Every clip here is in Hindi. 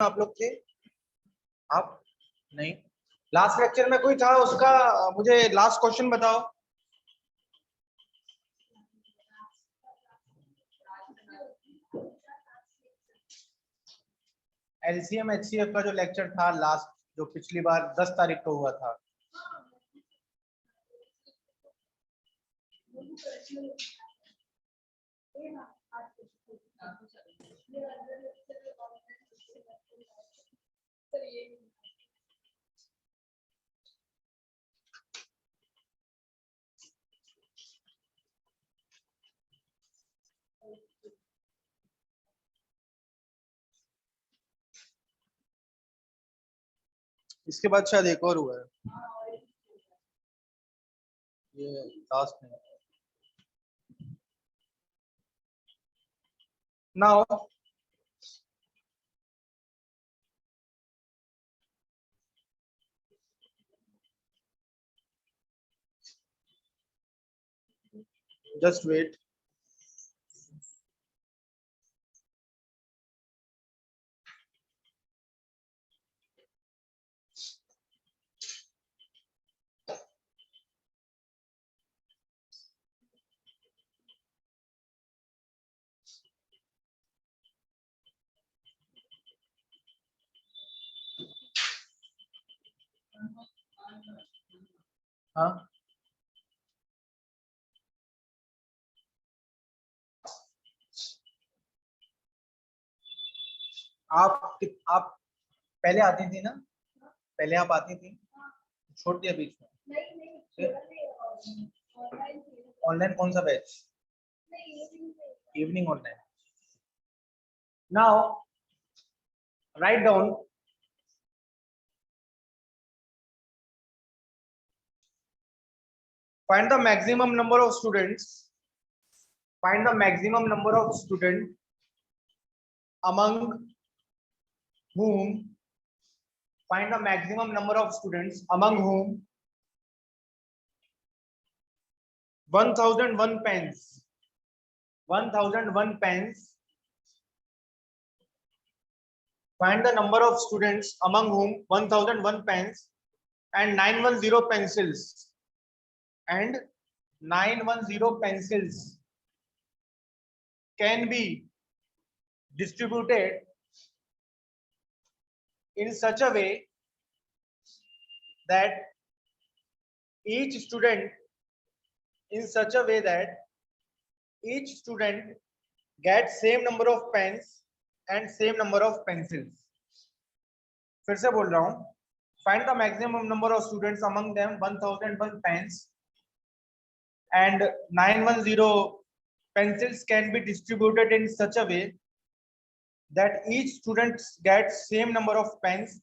आप लोग थे? आप नहीं? लास्ट लेक्चर में कोई था उसका? मुझे लास्ट क्वेश्चन बताओ। एलसीएम एचसीएफ का जो लेक्चर था लास्ट, जो पिछली बार 10 तारीख को हुआ था। इसके बाद शायद एक और हुआ है, ये लास्ट में। Now just wait. हाँ, आप पहले आती थी ना? पहले आप आती थी, छोड़ दिया बीच में? ऑनलाइन कौन सा batch? Evening online. Now write down, find the maximum number of students, find the maximum number of students among whom, find the maximum number of students among whom 1001 pens, 1001 pens. Find the number of students among whom 1001 pens and 910 pencils, and 910 pencils can be distributed in such a way that each student in such a way that each student gets same number of pens and same number of pencils. फिर से बोल रहा हूं, find the maximum number of students among them 1001 pens and 910 pencils can be distributed in such a way that each student gets same number of pens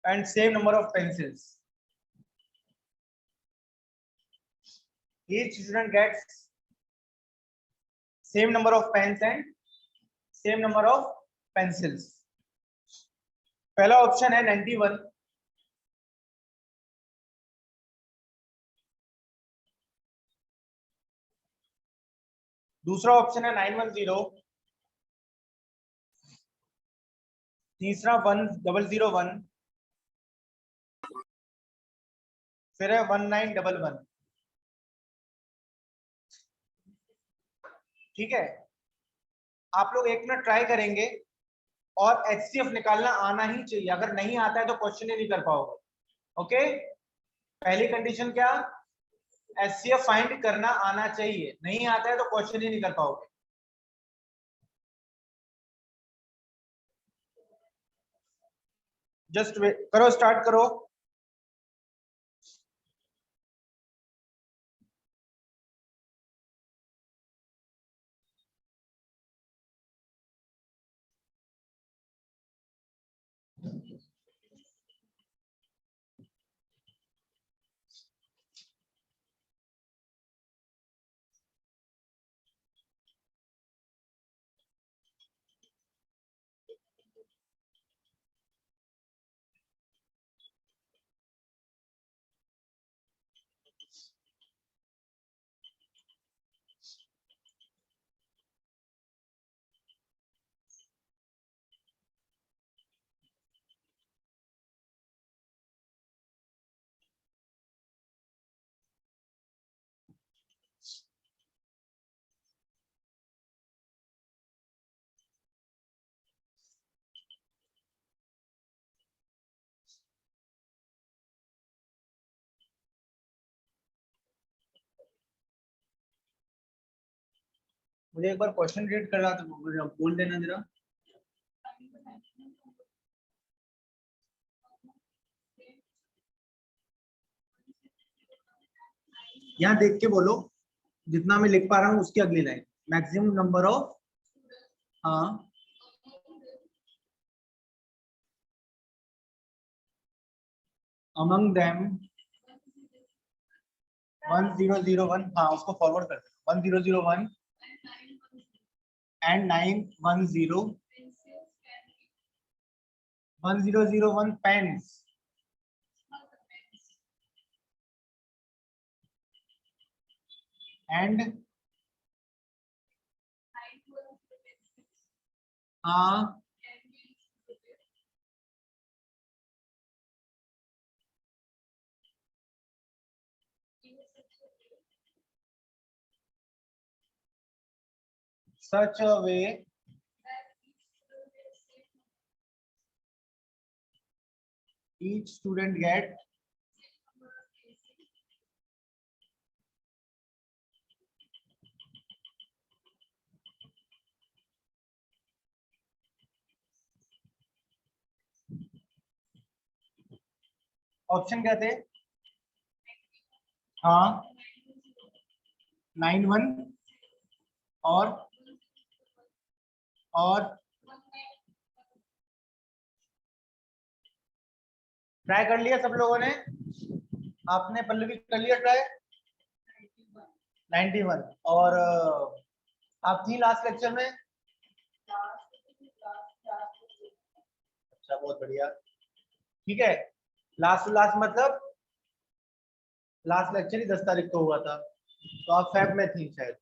and same number of pencils. Each student gets same number of pens and same number of pencils. पहला ऑप्शन है 91, दूसरा ऑप्शन है 910, तीसरा 1001, फिर है 1911। ठीक है, आप लोग एक मिनट ट्राई करेंगे और एचसीएफ निकालना आना ही चाहिए। अगर नहीं आता है तो क्वेश्चन ही नहीं कर पाओगे। ओके, पहली कंडीशन क्या? एचसीएफ फाइंड करना आना चाहिए, नहीं आता है तो क्वेश्चन ही नहीं कर पाओगे। जस्ट करो, स्टार्ट करो। मुझे एक बार क्वेश्चन रीड कर रहा था, मुझे बोल देना जरा। यहाँ देख के बोलो, जितना मैं लिख पा रहा हूँ उसकी अगली लाइन। मैक्सिमम नंबर ऑफ, हाँ अमंग देम 1001, हाँ उसको फॉरवर्ड कर 1001 एंड 1001 पेन्स एंड हाँ such a way each student get option क्या थे? हाँ 91 और ट्राई कर लिया सब लोगों ने? आपने पल्लवी कर लिया ट्राई? 91 और आप थी लास्ट लेक्चर में? अच्छा बहुत बढ़िया, ठीक है। लास्ट टू लास्ट मतलब लास्ट लेक्चर ही 10 तारीख को हुआ था, तो आप फैब में थी शायद।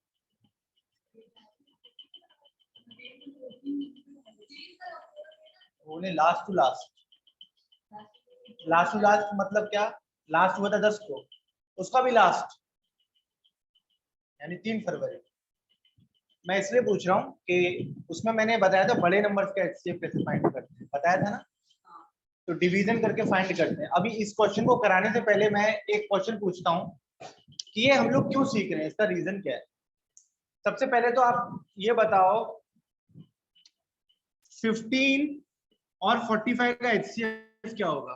वो नहीं, last to last, last to last मतलब क्या? लास्ट हुआ था 10 को, उसका भी लास्ट, यानी 3 फरवरी। मैं इसलिए पूछ रहा हूँ कि उसमें मैंने बताया था बड़े नंबर्स का एचसीएफ कैसे फाइंड करते हैं, बताया था ना? तो डिवीजन करके फाइंड करते हैं। अभी इस क्वेश्चन को कराने से पहले मैं एक क्वेश्चन पूछता हूँ कि ये हम लोग क्यों सीख रहे हैं, इसका रीजन क्या है? सबसे पहले तो आप ये बताओ 15 और 45 का एचसीएफ क्या होगा?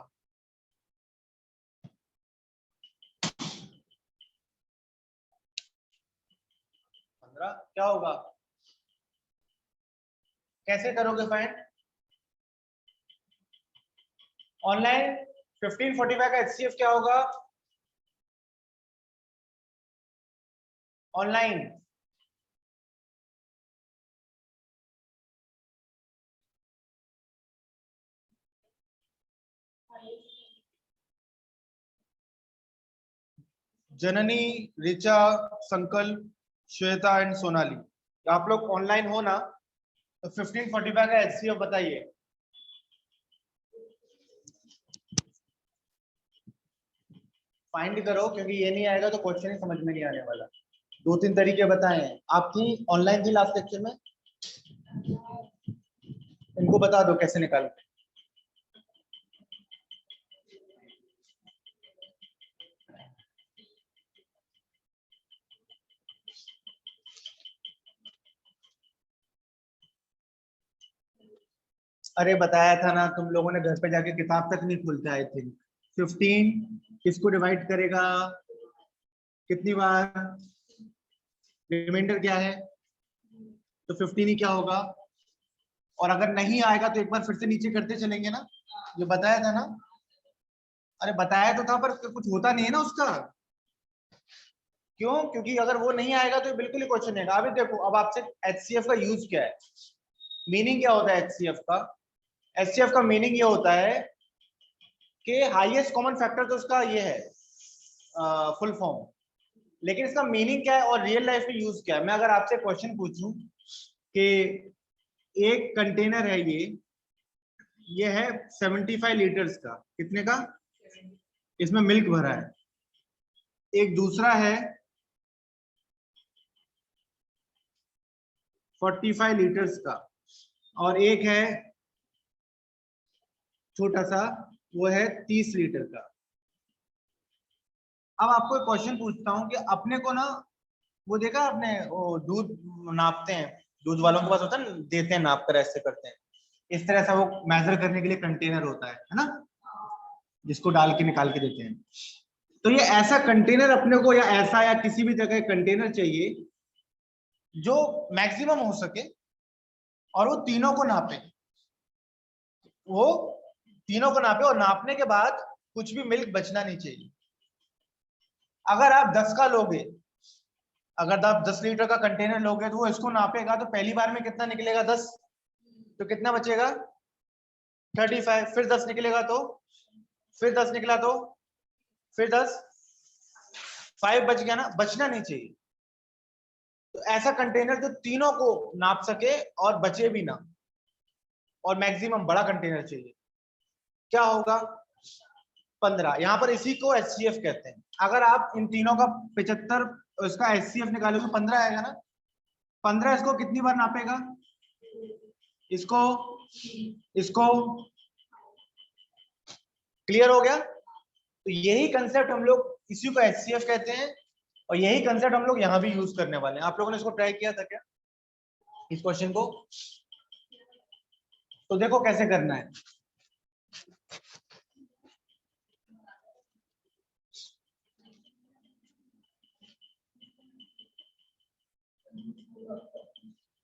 15 क्या होगा? कैसे करोगे फाइंड? ऑनलाइन 1545 का एचसीएफ क्या होगा ऑनलाइन? जननी, रिचा, संकल्प, श्वेता एंड सोनाली, आप लोग ऑनलाइन हो ना? तो 1545 का एचसीएफ बताइए। फाइंड करो, क्योंकि ये नहीं आएगा तो क्वेश्चन ही समझ में नहीं आने वाला। 2-3 तरीके बताए हैं। आप थी ऑनलाइन थी लास्ट लेक्चर में? इनको बता दो कैसे निकाल। अरे बताया था ना, तुम लोगों ने घर पे जाके किताब तक नहीं खोलता। आई थिंक 15 इसको डिवाइड करेगा कितनी बार? रिमाइंडर क्या है? तो 15 ही क्या होगा? और अगर नहीं आएगा तो एक बार फिर से नीचे करते चलेंगे ना, ये बताया था ना? अरे बताया तो था, पर कुछ होता नहीं है ना उसका। क्यों? क्योंकि अगर वो नहीं आएगा तो बिल्कुल ही क्वेश्चन है। अभी देखो, अब आपसे एचसीएफ का यूज क्या है, मीनिंग क्या होता है एचसीएफ का? एचसीएफ का मीनिंग ये होता है कि हाईएस्ट कॉमन फैक्टर, तो उसका ये है फुल फॉर्म। लेकिन इसका मीनिंग क्या है और रियल लाइफ में यूज क्या है? मैं अगर आपसे क्वेश्चन पूछूं कि एक कंटेनर है ये है 75 लीटर्स का, कितने का? इसमें मिल्क भरा है। एक दूसरा है 45 लीटर्स का, और एक है छोटा सा, वो है 30 लीटर का। अब आपको एक क्वेश्चन पूछता हूं कि अपने को ना वो देखा आपने, वो दूध नापते हैं, दूध वालों के पास होता है ना, देते हैं नाप कर, ऐसे करते हैं, इस तरह से वो मेजर करने के लिए कंटेनर होता है ना, जिसको डाल के निकाल के देते हैं। तो ये ऐसा कंटेनर अपने को, या ऐसा या किसी भी जगह कंटेनर चाहिए जो मैक्सिमम हो सके और वो तीनों को नापे, वो तीनों को नापे, और नापने के बाद कुछ भी मिल्क बचना नहीं चाहिए। अगर आप 10 का लोगे, अगर आप 10 लीटर का कंटेनर लोगे तो वो इसको नापेगा, तो पहली बार में कितना निकलेगा? 10। तो कितना बचेगा? 35। फिर 10 निकलेगा तो, फिर 10 निकला तो, फिर 10, 5 बच गया ना, बचना नहीं चाहिए। तो ऐसा कंटेनर जो तीनों को नाप सके और बचे भी ना, और मैक्सिमम बड़ा कंटेनर चाहिए। क्या होगा? 15। यहाँ पर इसी को एचसीएफ कहते हैं। अगर आप इन तीनों का 75 इसका एचसीएफ निकालोगे, 15 आएगा ना। 15 इसको कितनी बार नापेगा? इसको, इसको। क्लियर हो गया? तो यही कंसेप्ट हम लोग, इसी को एचसीएफ कहते हैं, और यही कंसेप्ट हम लोग यहाँ भी यूज करने वाले हैं। आप लोगों ने इसको ट्राई किया था क्या, इस क्वेश्चन को? तो देखो कैसे करना है।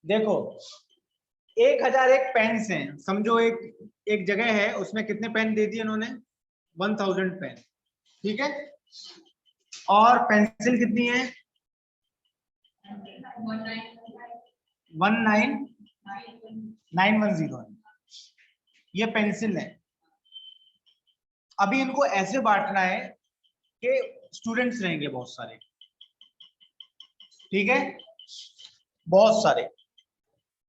देखो, 1001 पेन हैं, समझो एक एक जगह है, उसमें कितने पेन दे दिए इन्होंने? 1000 पेन। ठीक है, और पेंसिल कितनी है? 19910 है। ये पेंसिल है। अभी इनको ऐसे बांटना है कि स्टूडेंट्स रहेंगे बहुत सारे, ठीक है, बहुत सारे।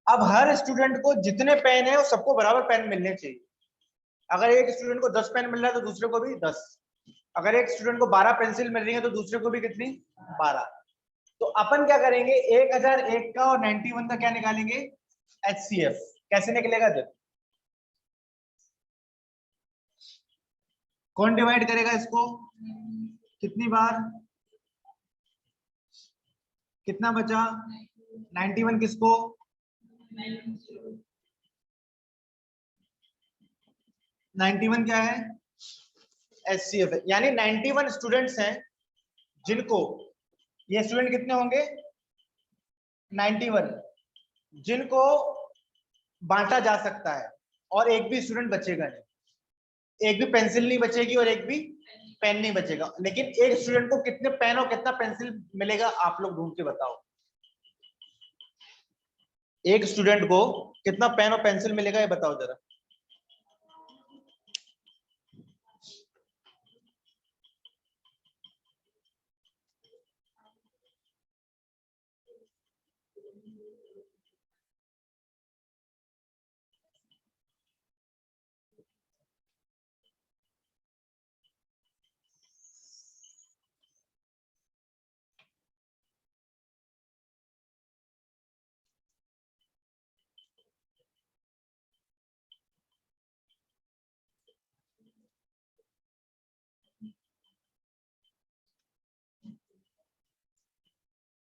अब हर स्टूडेंट को जितने पेन है वो सबको बराबर पेन मिलने चाहिए। अगर एक स्टूडेंट को 10 पेन मिल रहा है तो दूसरे को भी 10। अगर एक स्टूडेंट को 12 पेंसिल मिल रही है तो दूसरे को भी कितनी? 12। तो अपन क्या करेंगे, 1001 का और 91 का क्या निकालेंगे? एचसीएफ। कैसे निकलेगा? देखो, कौन डिवाइड करेगा इसको कितनी बार? कितना बचा? 91 किसको? 91 क्या है? एचसीएफ है। यानी 91 स्टूडेंट्स हैं जिनको, ये स्टूडेंट कितने होंगे? 91, जिनको बांटा जा सकता है, और एक भी स्टूडेंट बचेगा नहीं, एक भी पेंसिल नहीं बचेगी और एक भी पेन नहीं बचेगा। लेकिन एक स्टूडेंट को कितने पेन और कितना पेंसिल मिलेगा, आप लोग ढूंढ के बताओ। एक स्टूडेंट को कितना पेन और पेंसिल मिलेगा, ये बताओ जरा।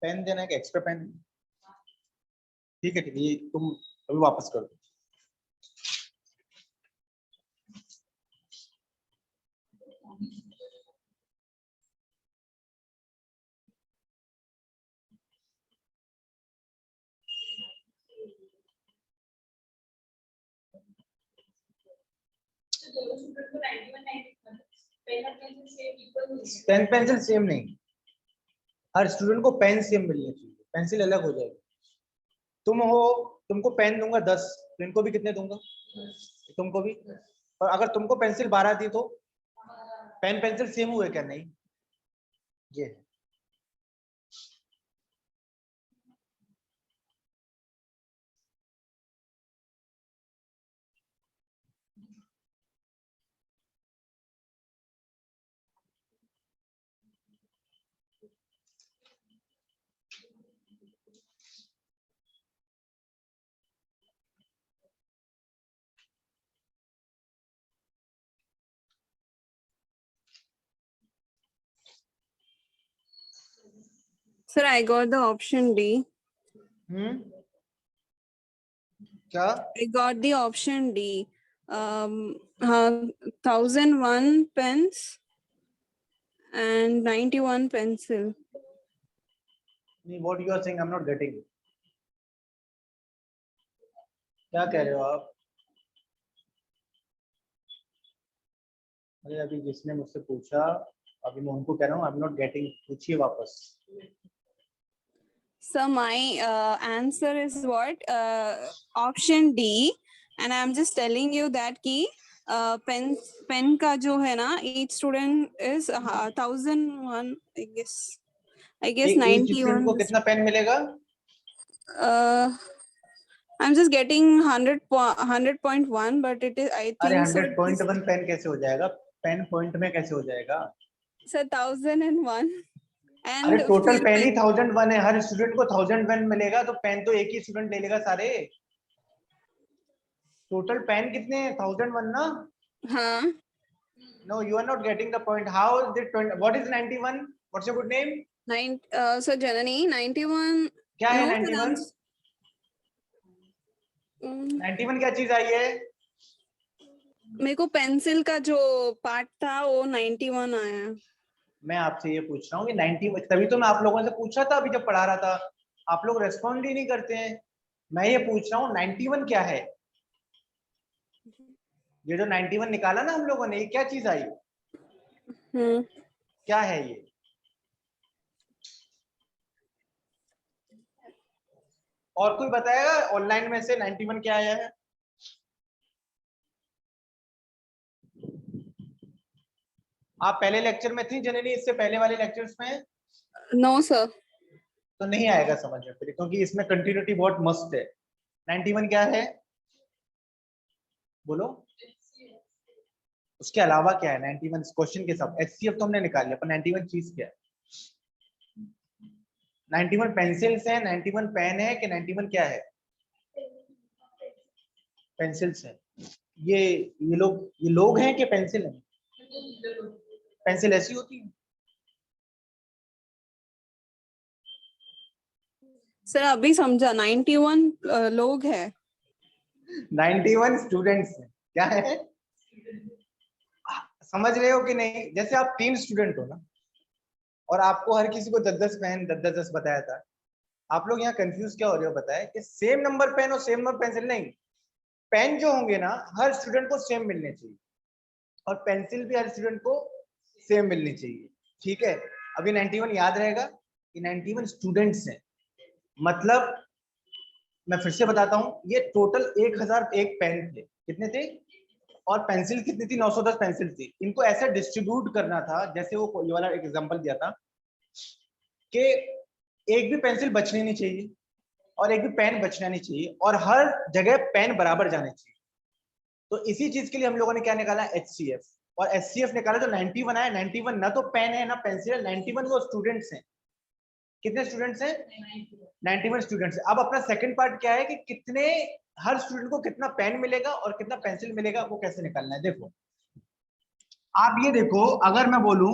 पेन देना है कि एक्स्ट्रा पेन? ठीक है, ठीक है, ये तुम अभी वापस कर दो। पेन पेंसिल सेम नहीं, हर स्टूडेंट को पेन सेम मिलनी चाहिए, पेंसिल अलग हो जाएगी। तुम हो, तुमको पेन दूंगा 10, तो इनको भी कितने दूंगा? तुमको भी। और अगर तुमको पेंसिल 12 दी तो पेन पेंसिल सेम हुए क्या? नहीं। ये Sir, I got the option D. क्या? I got the option D. 1001 pens and 91 pencil. What you are saying, I'm not getting. क्या कह रहे हो आप? अरे अभी जिसने मुझसे पूछा, अभी मैं उनको कह रहा हूँ, I'm not getting. पूछिए वापस. So my answer is what? Option D. And I'm just telling you that कि pen का जो है ना, each student is 1001, I guess. each 91. student को कितना पेन मिलेगा? I'm just getting 100.1, but it is, I अरे think so. 100.1 पेन कैसे हो जाएगा? पेन पॉइंट में कैसे हो जाएगा? Sir, 1001. अरे टोटल पेन ही 1001 है. हर स्टूडेंट को 1000 पेन मिलेगा, तो पेन तो एक ही स्टूडेंट ले लेगा सारे. टोटल पेन कितने हैं? 1001 ना? हाँ. No, you are not getting the point. How is it 20? What is 91? What's your good name? So Janani, 91. क्या है No, 91? 91 क्या चीज आई है? मेरे को पेंसिल का जो पार्ट था वो 91 आया. मैं आपसे ये पूछ रहा हूँ कि 90, तभी तो मैं आप लोगों से पूछ रहा था अभी जब पढ़ा रहा था. आप लोग रेस्पॉन्ड ही नहीं करते हैं. मैं ये पूछ रहा हूँ 91 क्या है? ये जो 91 निकाला ना हम लोगों ने, ये क्या चीज आई? क्या है ये? और कोई बताएगा ऑनलाइन में से 91 क्या आया है? आप पहले लेक्चर में थी जननी, इससे पहले वाले लेक्चर्स में? No sir. तो नहीं आएगा समझ में फिर, क्योंकि इसमें कंटिन्यूटी बहुत मस्त है. 91 क्या है? बोलो. उसके अलावा क्या है 91 क्वेश्चन के साथ? HCF तो हमने निकाल लिया, पर 91 चीज क्या है? 91 पेंसिल्स है, 91 पेन है, कि 91 क्या है? पेंसिल्स है. ये लोग हैं कि पेंसिल है? पेंसिल ऐसी होती है? सर अभी समझा, 91 लोग हैं. 91 स्टूडेंट्स हैं. क्या है? समझ रहे हो कि नहीं? जैसे आप 3 स्टूडेंट हो ना, और आपको हर किसी को 10-10 पेन 10-10 बताया था. आप लोग यहाँ कंफ्यूज क्या हो रहे हो बताए कि सेम नंबर पेन और सेम नंबर पेंसिल नहीं. पेन जो होंगे ना, हर स्टूडेंट को सेम मिलने चाहिए, और पेंसिल भी हर स्टूडेंट को सेम मिलनी चाहिए. ठीक है? अभी 91 याद रहेगा कि 91 स्टूडेंट्स हैं. मतलब मैं फिर से बताता हूँ, ये टोटल 1001 पेन थे. कितने थे? और पेंसिल कितनी थी? 910 पेंसिल थी. इनको ऐसे डिस्ट्रीब्यूट करना था, जैसे वो ये वाला एग्जांपल दिया था कि एक भी पेंसिल बचनी नहीं चाहिए और एक भी पेन बचना नहीं चाहिए, और हर जगह पेन बराबर जाने चाहिए. तो इसी चीज के लिए हम लोगों ने क्या निकाला? HCF. और HCF निकाला तो 91 आया. 91 ना तो पेन है ना पेंसिल है, 91 वो स्टूडेंट्स हैं. कितने स्टूडेंट्स हैं? 91 स्टूडेंट्स. अब अपना सेकंड पार्ट क्या है कि कितने, हर स्टूडेंट को कितना पेन मिलेगा और कितना पेंसिल मिलेगा, वो कैसे निकालना है. देखो आप ये देखो, अगर मैं बोलूं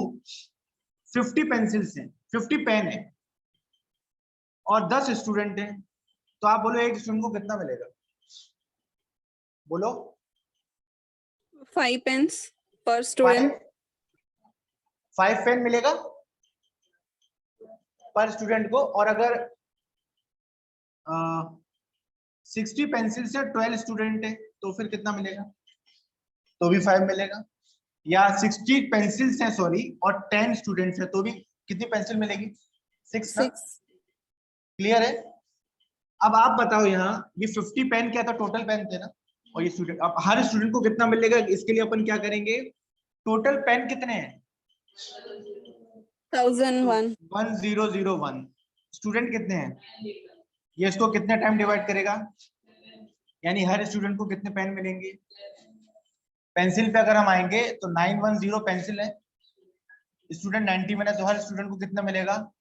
50 पेंसिल्स हैं, 50 पेन है और 10 स्टूडेंट हैं, तो आप बोलो एक स्टूडेंट को कितना मिलेगा? बोलो. 5 पेन्स पर स्टूडेंट. 5 पेन मिलेगा पर स्टूडेंट को. और अगर 60 पेंसिल से 12 स्टूडेंट है, तो फिर कितना मिलेगा? तो भी 5 मिलेगा. या 60 पेंसिल्स हैं सॉरी, और 10 स्टूडेंट्स हैं, तो भी कितनी पेंसिल मिलेगी? 6 ना? क्लियर है? अब आप बताओ, यहाँ ये 50 पेन क्या था? टोटल पेन थे ना, और ये स्टूडेंट. अब हर स्टूडेंट को कितना मिलेगा? इसके लिए अपन क्या करेंगे? टोटल पेन कितने हैं? 1001. 1001. स्टूडेंट कितने हैं? ये इसको कितने टाइम डिवाइड करेगा? यानी हर स्टूडेंट को कितने पेन मिलेंगे? पेंसिल पे अगर हम आएंगे तो 910 पेंसिल है, स्टूडेंट 91 है, तो हर स्टूडेंट को कितना मिलेगा?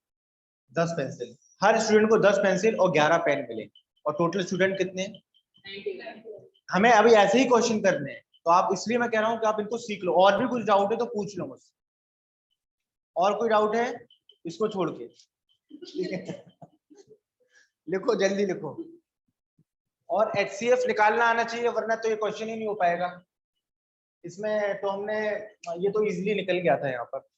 10 पेंसिल. हर स्टूडेंट को 10 पेंसिल और 11 पेन मिले, और टोटल स्टूडेंट कितने? हमें अभी ऐसे ही क्वेश्चन करने हैं, तो आप, इसलिए मैं कह रहा हूं कि आप इनको सीख लो. और भी कुछ डाउट है तो पूछ लो मुझसे. और कोई डाउट है इसको छोड़ के? ठीक है, लिखो जल्दी लिखो। और HCF निकालना आना चाहिए, वरना तो ये क्वेश्चन ही नहीं हो पाएगा। इसमें तो हमने ये तो इजीली निकल गया था यहाँ पर।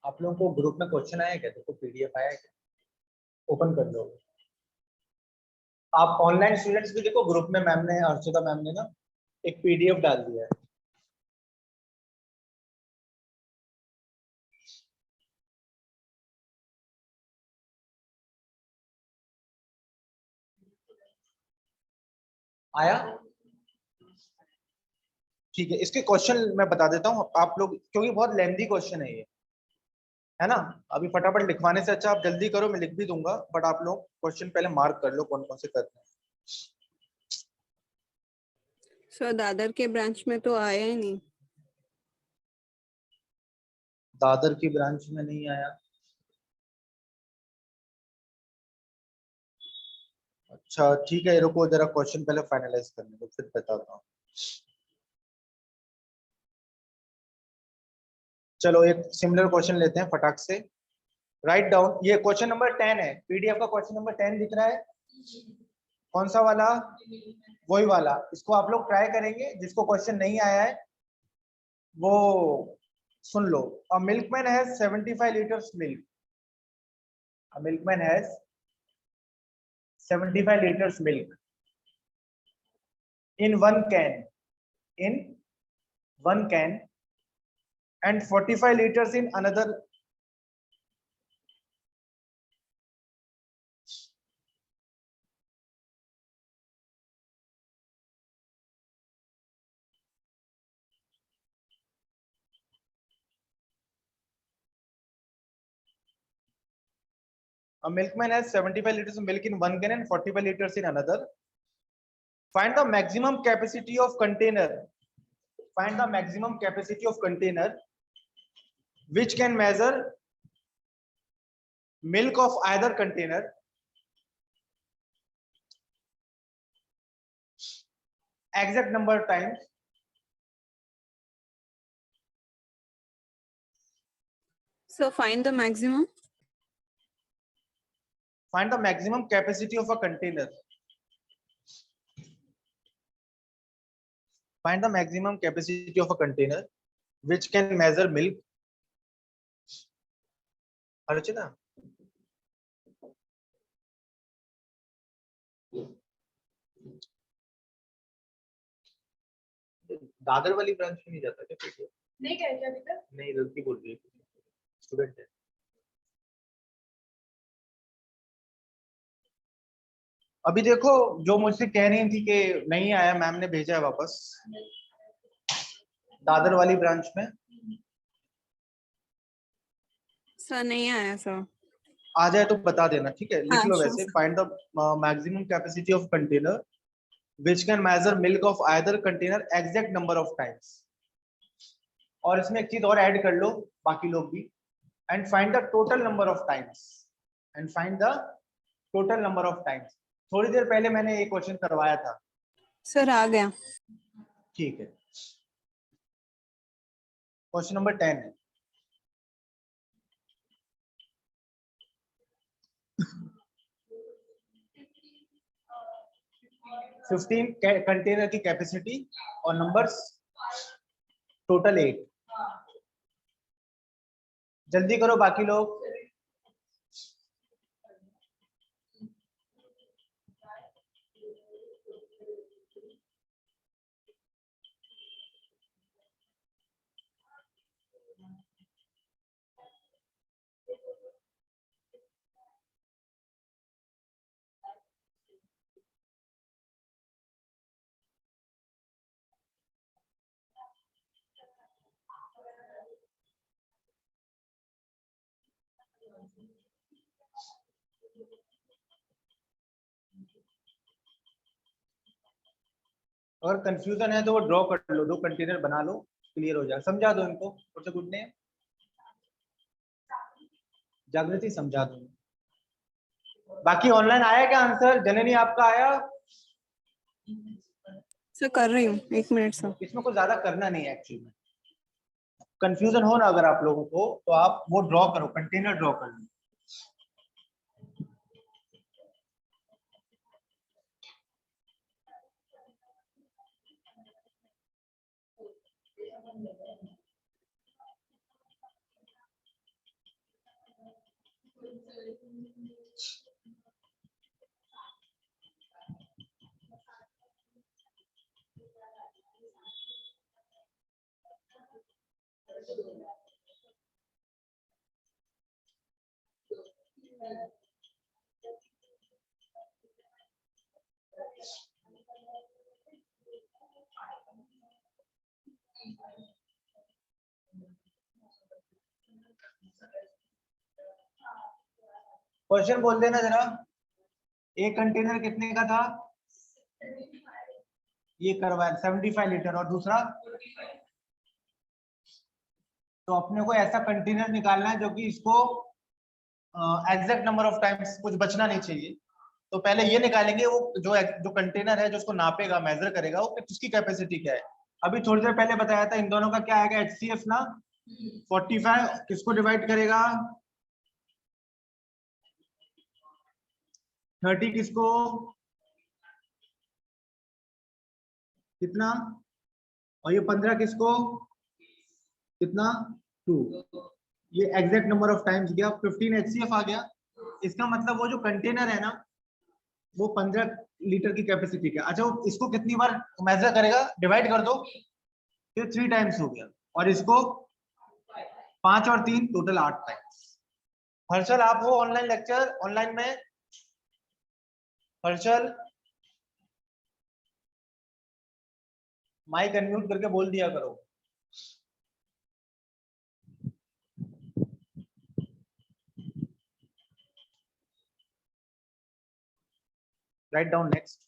आप लोगों को ग्रुप में क्वेश्चन आया क्या? देखो PDF आया है क्या? ओपन कर लो। आप ऑनलाइन स्टूडेंट्स भी देखो, ग्रुप में मैम ने, अर्चिता मैम ने ना एक PDF डाल दिया है। आया? ठीक है, इसके क्वेश्चन मैं बता देता हूँ आप लोग, क्योंकि बहुत लेंथी क्वेश्चन है ये, है ना। अभी फटाफट लिखवाने से अच्छा आप जल्दी करो, मैं लिख भी दूंगा, बट आप लोग क्वेश्चन पहले मार्क कर लो कौन कौन से करते हैं। सर दादर के ब्रांच में तो आया ही नहीं। दादर की ब्रांच में नहीं आया? अच्छा ठीक है, रुको जरा क्वेश्चन पहले फाइनलाइज करने दो, फिर बताता हूँ। चलो एक सिमिलर क्वेश्चन लेते हैं फटाक से। राइट डाउन, ये क्वेश्चन नंबर 10 है, PDF का क्वेश्चन नंबर 10 दिख रहा है? कौन सा वाला? वही वाला। इसको आप लोग ट्राई करेंगे, जिसको क्वेश्चन नहीं आया है वो सुन लो। अ milkman has 75 liters milk. A milkman has 75 liters milk in one can. In one can, and 45 liters in another. A milkman has 75 liters of milk in one can and 45 liters in another. Find the maximum capacity of container. Find the maximum capacity of container which can measure milk of either container exact number of times. So find the maximum. Find the maximum capacity of a container. Find the maximum capacity of a container which can measure milk. Archana? Dadar वाली ब्रांच में नहीं जाता क्या PDF? नहीं क्या क्या अभी तक? नहीं, गलती बोल रही है, स्टूडेंट है। अभी देखो, जो मुझसे कह रही थी कि नहीं आया, मैम ने भेजा है वापस दादर वाली ब्रांच में। सर नहीं आया सर। आ जाए तो बता देना, ठीक है? लिख हाँ, लो sure, वैसे। sir. Find the maximum capacity of container which can measure milk of either container exact number of times. और इसमें एक चीज और ऐड कर लो बाकी लोग भी, and find the total number of times. And find the total number of times. थोड़ी देर पहले मैंने ये क्वेश्चन करवाया था। सर आ गया। ठीक है, क्वेश्चन नंबर 10 है। फिफ्टीन कंटेनर की कैपेसिटी और नंबर्स टोटल 8। जल्दी करो बाकी लोग। अगर कंफ्यूजन है तो वो ड्रॉ कर लो, 2 कंटेनर बना लो, क्लियर हो जाए। समझा दो इनको, व्हाट्स अ गुड नेम? जागृति समझा दो। बाकी ऑनलाइन आया क्या आंसर? जननी आपका आया? सर कर रही हूँ, 1 मिनट सर। इसमें कुछ ज्यादा करना नहीं है एक्चुअली में। कंफ्यूजन हो ना अगर आप लोगों को, तो आप वो ड्रॉ करो, कंटेनर ड्रॉ कर लो। क्वेश्चन बोल देना जरा। एक कंटेनर कितने का था? ये करवाया 75 लीटर, और दूसरा? तो अपने को ऐसा कंटेनर निकालना है जो कि इसको एग्जैक्ट नंबर ऑफ टाइम्स, कुछ बचना नहीं चाहिए। तो पहले ये निकालेंगे वो जो कंटेनर है जो उसको नापेगा, मेजर करेगा, वो उसकी कैपेसिटी क्या है। अभी थोड़ी देर पहले बताया था इन दोनों का क्या आएगा, HCF ना 45 किसको डिवाइड करेगा, 30 किसको, कितना, और ये 15 किसको, कितना, 2। ये एग्जैक्ट नंबर ऑफ टाइम्स गया, 15 HCF आ गया। इसका मतलब वो जो कंटेनर है ना, वो 15 लीटर की कैपेसिटी का। अच्छा, वो इसको कितनी बार मेजर करेगा, डिवाइड कर दो, फिर 3 टाइम्स हो गया, और इसको 5 और 3 टोटल 8 टाइम्स। हर्षल आप हो ऑनलाइन लेक्चर, ऑनलाइन में? हर्षल माइक अनम्यूट करके बोल दिया करो। Write down next.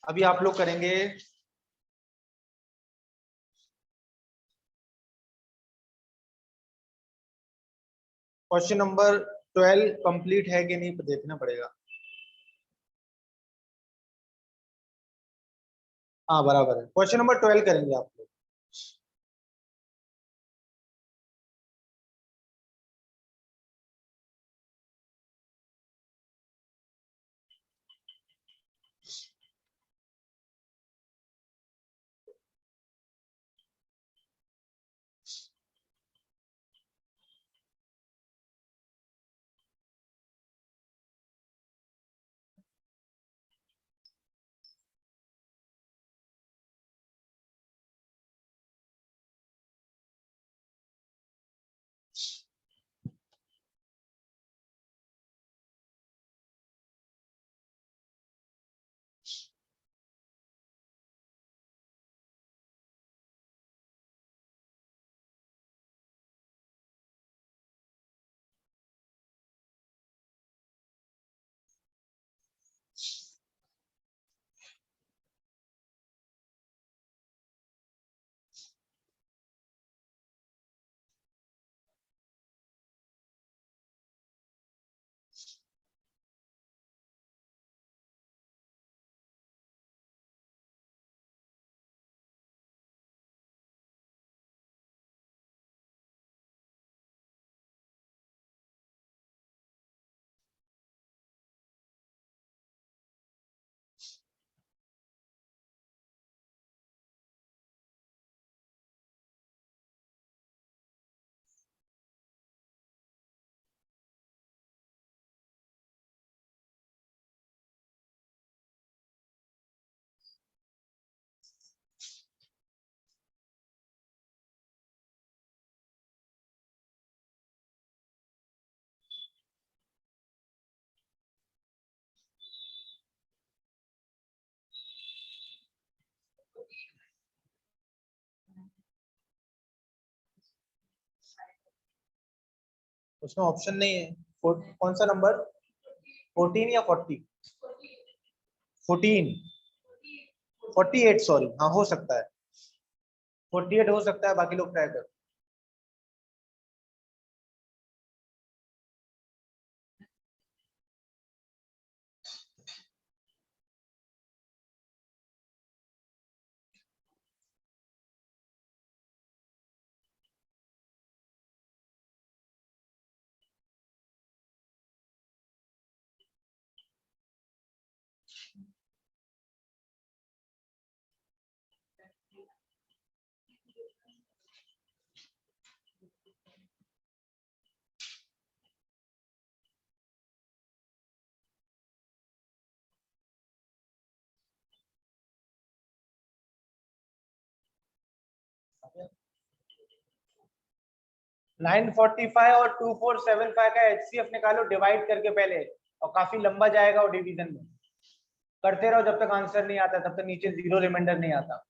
अभी आप लोग करेंगे क्वेश्चन नंबर 12। कंप्लीट है कि नहीं देखना पड़ेगा। हाँ बराबर है, क्वेश्चन नंबर 12 करेंगे आप लोग। उसमें ऑप्शन नहीं है। कौन सा नंबर, 14 या 40? 14, 48 सॉरी, हाँ हो सकता है। 48 हो सकता है, बाकी लोग ट्राई करो। नाइन 45 और 2475 का HCF निकालो डिवाइड करके पहले, और काफी लंबा जाएगा वो डिवीजन में। करते रहो जब तक आंसर नहीं आता, तब तक नीचे जीरो रिमाइंडर नहीं आता।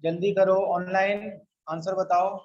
जल्दी करो, ऑनलाइन आंसर बताओ।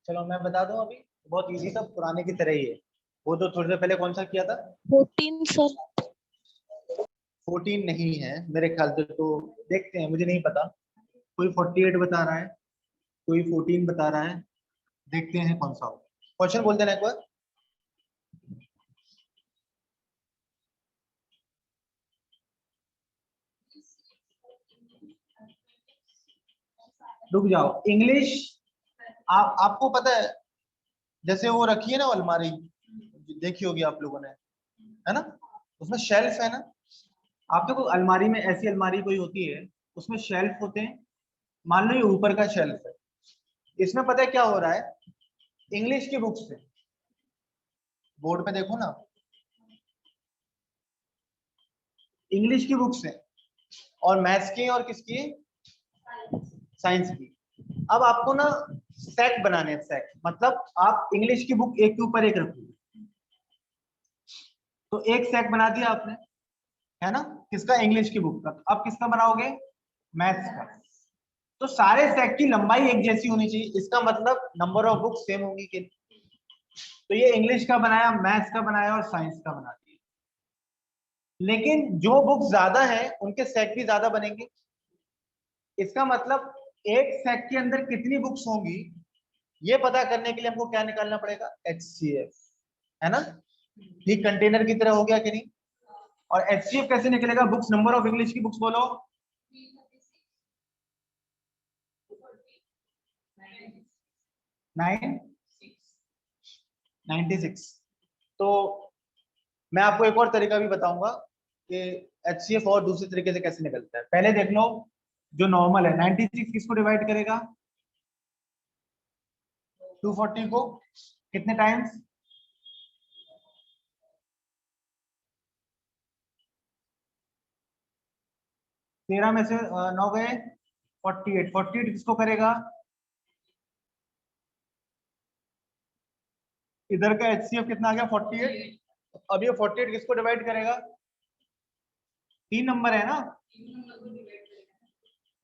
चलो मैं बता दूं, अभी बहुत इजी था, पुराने की तरह ही है। वो तो थोड़ी देर पहले कौन सा किया था? 14 सर। 14 नहीं है मेरे ख्याल से, तो देखते हैं, मुझे नहीं पता। कोई 48 बता रहा है, कोई 14 बता रहा है। देखते हैं कौन सा हो। क्वेश्चन बोल देना एक बार। रुक जाओ, इंग्लिश। आपको पता है, जैसे वो रखी है ना अलमारी, देखी होगी आप लोगों ने, है ना? उसमें शेल्फ है ना। आप देखो अलमारी में, ऐसी अलमारी कोई होती है, उसमें शेल्फ होते हैं। मान लो ये ऊपर का शेल्फ है, इसमें पता है क्या हो रहा है? इंग्लिश की बुक से, बोर्ड पे देखो ना, इंग्लिश की बुक से, और मैथ्स की, और किसकी? साइंस की। अब आपको ना सेट बनाने हैं, सेट मतलब आप इंग्लिश की बुक एक के ऊपर एक रखोगे, तो एक सेट बना दिया आपने, है ना? किसका? इंग्लिश की बुक का। अब किसका बनाओगे? मैथ्स का। तो सारे सेट की लंबाई एक जैसी होनी चाहिए, इसका मतलब नंबर ऑफ बुक सेम होगी कि नहीं? तो ये इंग्लिश का बनाया, मैथ्स का बनाया और साइंस का बना दिया। लेकिन जो बुक ज्यादा है उनके सेट भी ज्यादा बनेंगे। इसका मतलब एक सेट के अंदर कितनी बुक्स होंगी ये पता करने के लिए हमको क्या निकालना पड़ेगा, HCF, है ना। ये कंटेनर की तरह हो गया कि नहीं। और HCF कैसे निकलेगा, बुक्स नंबर ऑफ इंग्लिश की बुक्स बोलो। 96। तो मैं आपको एक और तरीका भी बताऊंगा कि HCF और दूसरे तरीके से कैसे निकलता है। पहले देख लो, जो नॉर्मल है 96 किसको डिवाइड करेगा, 240 को कितने टाइम्स, 13 में से 9 गए, 48। 48 किसको करेगा, इधर का HCF कितना आ गया 48। अब ये 48 किसको डिवाइड करेगा, 3 नंबर है ना,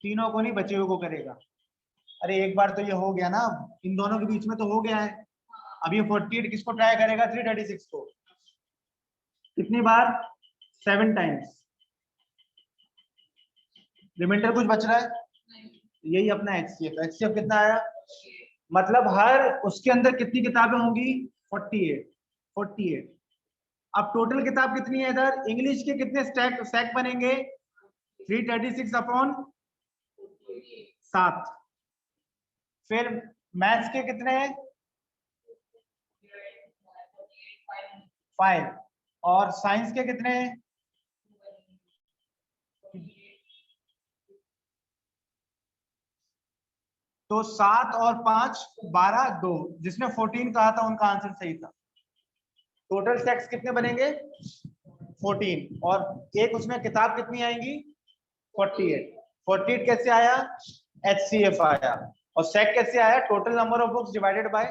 तीनों को नहीं बचे हुए को करेगा। अरे एक बार तो ये हो गया ना, इन दोनों के बीच में तो हो गया है। अब ये 48 किसको ट्राई करेगा, 336 को, कितनी बार, 7 टाइम्स। रिमाइंडर कुछ बच रहा है, यही अपना HCF। HCF कितना आया, मतलब हर उसके अंदर कितनी किताबें होंगी, 48। 48। अब टोटल किताब कितनी है इधर, इंग्लिश के कितने स्टैक स्टैक बनेंगे, 336 अपॉन 7। फिर मैथ्स के कितने, 5। और साइंस के कितने, तो 7 और 5 12, 2, जिसने 14 कहा था उनका आंसर सही था। टोटल स्टैक्स कितने बनेंगे, 14। और एक उसमें किताब कितनी आएंगी, 48। 48 कैसे आया, HCF आया। और सेक कैसे आया, total number of books divided by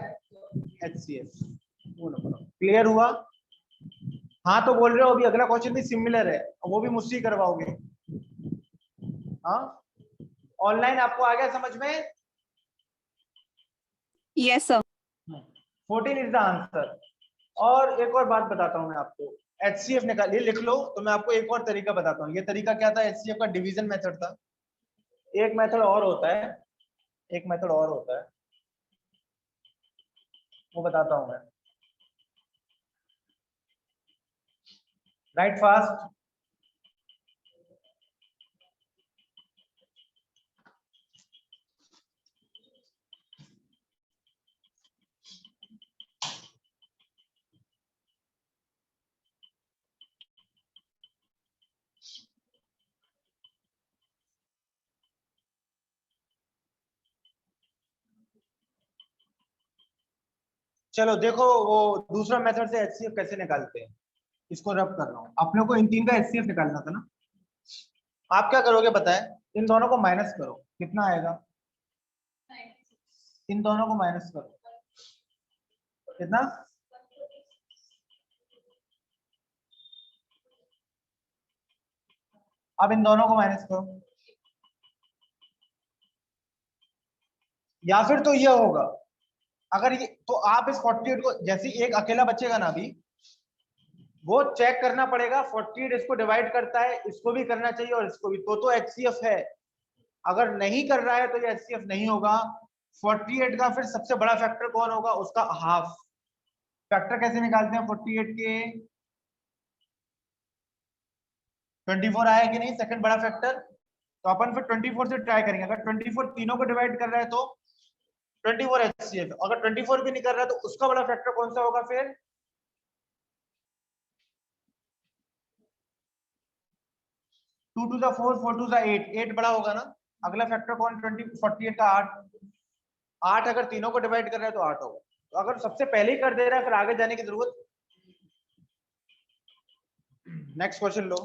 HCF, वो नंबर। क्लियर हुआ, हाँ तो बोल रहे हो। अभी अगला क्वेश्चन भी सिमिलर है, वो भी मुझसे ही करवाओगे। हाँ, ऑनलाइन आपको आ गया समझ में, Yes, sir. 14 is the answer. और एक और बात बताता हूँ मैं आपको, HCF निकालिए, लिख लो। तो मैं आपको एक और तरीका बताता हूँ। ये तरीका क्या था, HCF का डिवीजन मेथड था। एक मेथड और होता है, एक मेथड और होता है, वो बताता हूँ मैं। Right fast. चलो देखो, वो दूसरा मेथड से HCF कैसे निकालते हैं, इसको रब कर रहा हूँ। आप लोगों को इन तीन का HCF निकालना था ना। आप क्या करोगे बताएं, इन दोनों को माइनस करो, कितना आएगा, इन दोनों को माइनस करो, कितना, अब इन दोनों को माइनस करो। या फिर तो ये होगा, अगर ये तो आप इस 48 को, जैसे एक अकेला बचेगा ना अभी, वो चेक करना पड़ेगा 48 इसको डिवाइड करता है, इसको भी करना चाहिए और इसको भी, तो HCF है। अगर नहीं कर रहा है तो ये HCF नहीं होगा। 48 का फिर सबसे बड़ा फैक्टर कौन होगा, उसका हाफ। फैक्टर कैसे निकालते हैं 48 के, 24 आया कि नहीं सेकंड बड़ा फैक्टर, तो अपन फिर 24 से ट्राई करेंगे। अगर 24 तीनों को डिवाइड कर रहा है तो 24 HCF। अगर 24 भी नहीं कर रहा है तो उसका बड़ा फैक्टर कौन सा होगा फिर, 2 to the 4, 4 to the 8, 8 बड़ा होगा ना। अगला फैक्टर कौन, 48 का 8। 8 अगर तीनों को डिवाइड कर रहा है तो 8 होगा। तो अगर सबसे पहले ही कर दे रहा है फिर आगे जाने की जरूरत। नेक्स्ट क्वेश्चन लो।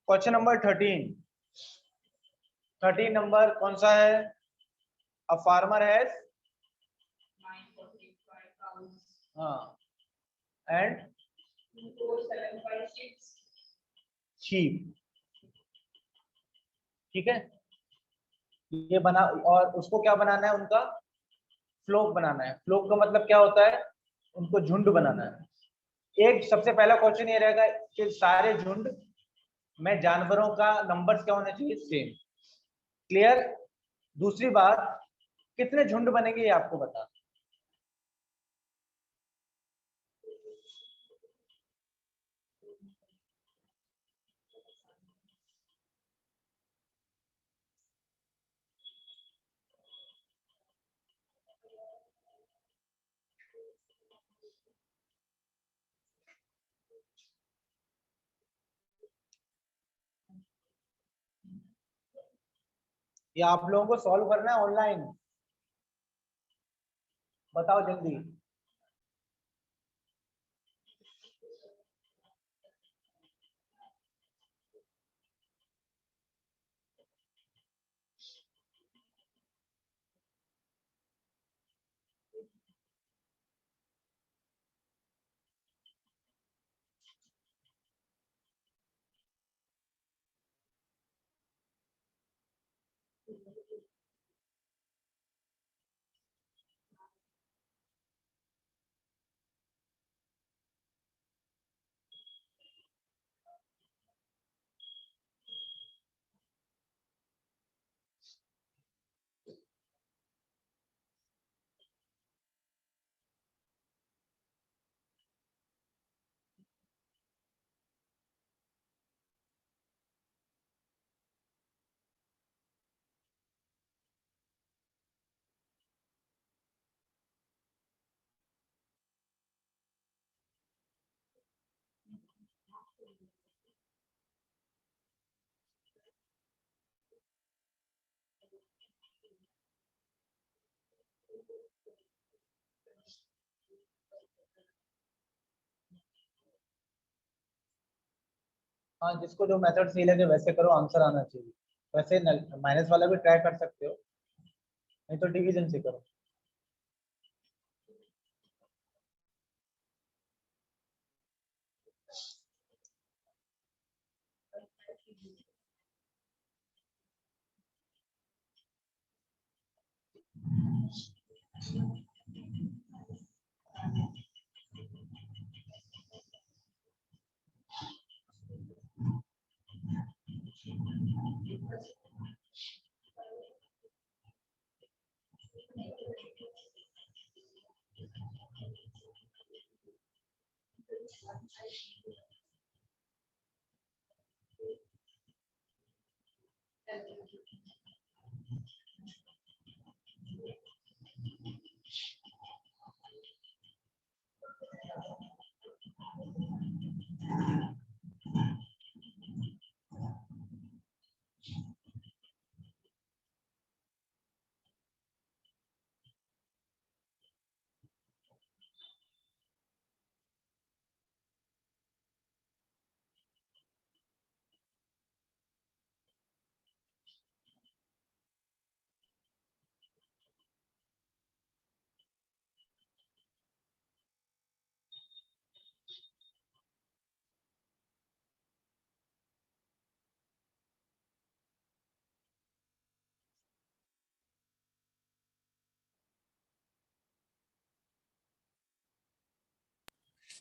Question number 13। 13 नंबर कौन सा है, अ फार्मर हैज, हाँ, एंड sheep. ठीक है, ये बना, और उसको क्या बनाना है, उनका फ्लोक बनाना है. फ्लोक का मतलब क्या होता है, उनको झुंड बनाना है. एक सबसे पहला क्वेश्चन ये रहेगा कि सारे झुंड में जानवरों का नंबर्स क्या होना चाहिए, सेम. क्लियर. दूसरी बात, कितने झुंड बनेंगे ये आपको बता. ये आप लोगों को सॉल्व करना है ऑनलाइन. बताओ जल्दी. हाँ, जिसको जो मेथड सही लगे वैसे करो, आंसर आना चाहिए. वैसे माइनस वाला भी ट्राई कर सकते हो, नहीं तो डिवीजन से करो.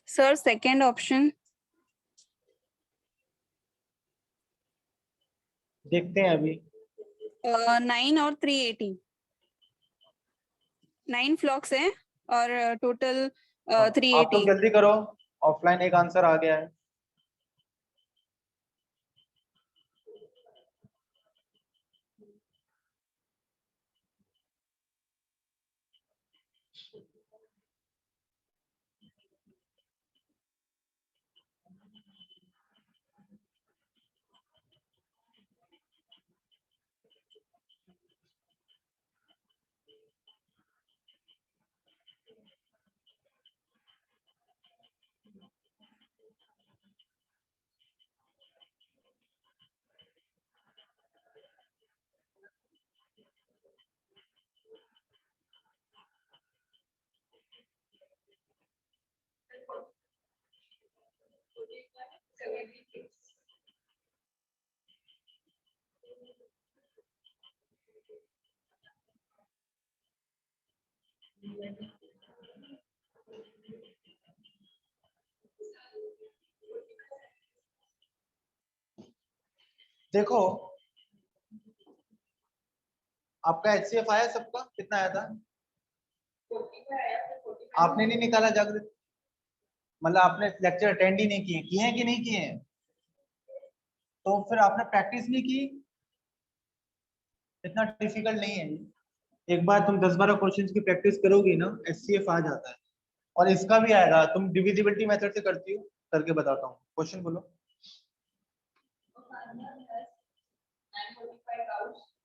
Sir, second option. देखते हैं अभी. 9 और 380. 9 फ्लॉक्स है और टोटल आप लोग 380. जल्दी करो, ऑफलाइन एक आंसर आ गया है. देखो आपका HCF आया सबका, कितना आया था? आपने नहीं निकाला जागृत, मतलब आपने लेक्चर अटेंड ही नहीं किए, किए हैं कि नहीं किए हैं? तो फिर आपने प्रैक्टिस नहीं की। इतना डिफिकल्ट नहीं है ये। एक बार तुम 10-12 क्वेश्चंस की प्रैक्टिस करोगी ना, HCF आ जाता है। और इसका भी आएगा। तुम डिविजिबिलिटी मेथड से करती हो? करके बताता हूँ, क्वेश्चन बोलो।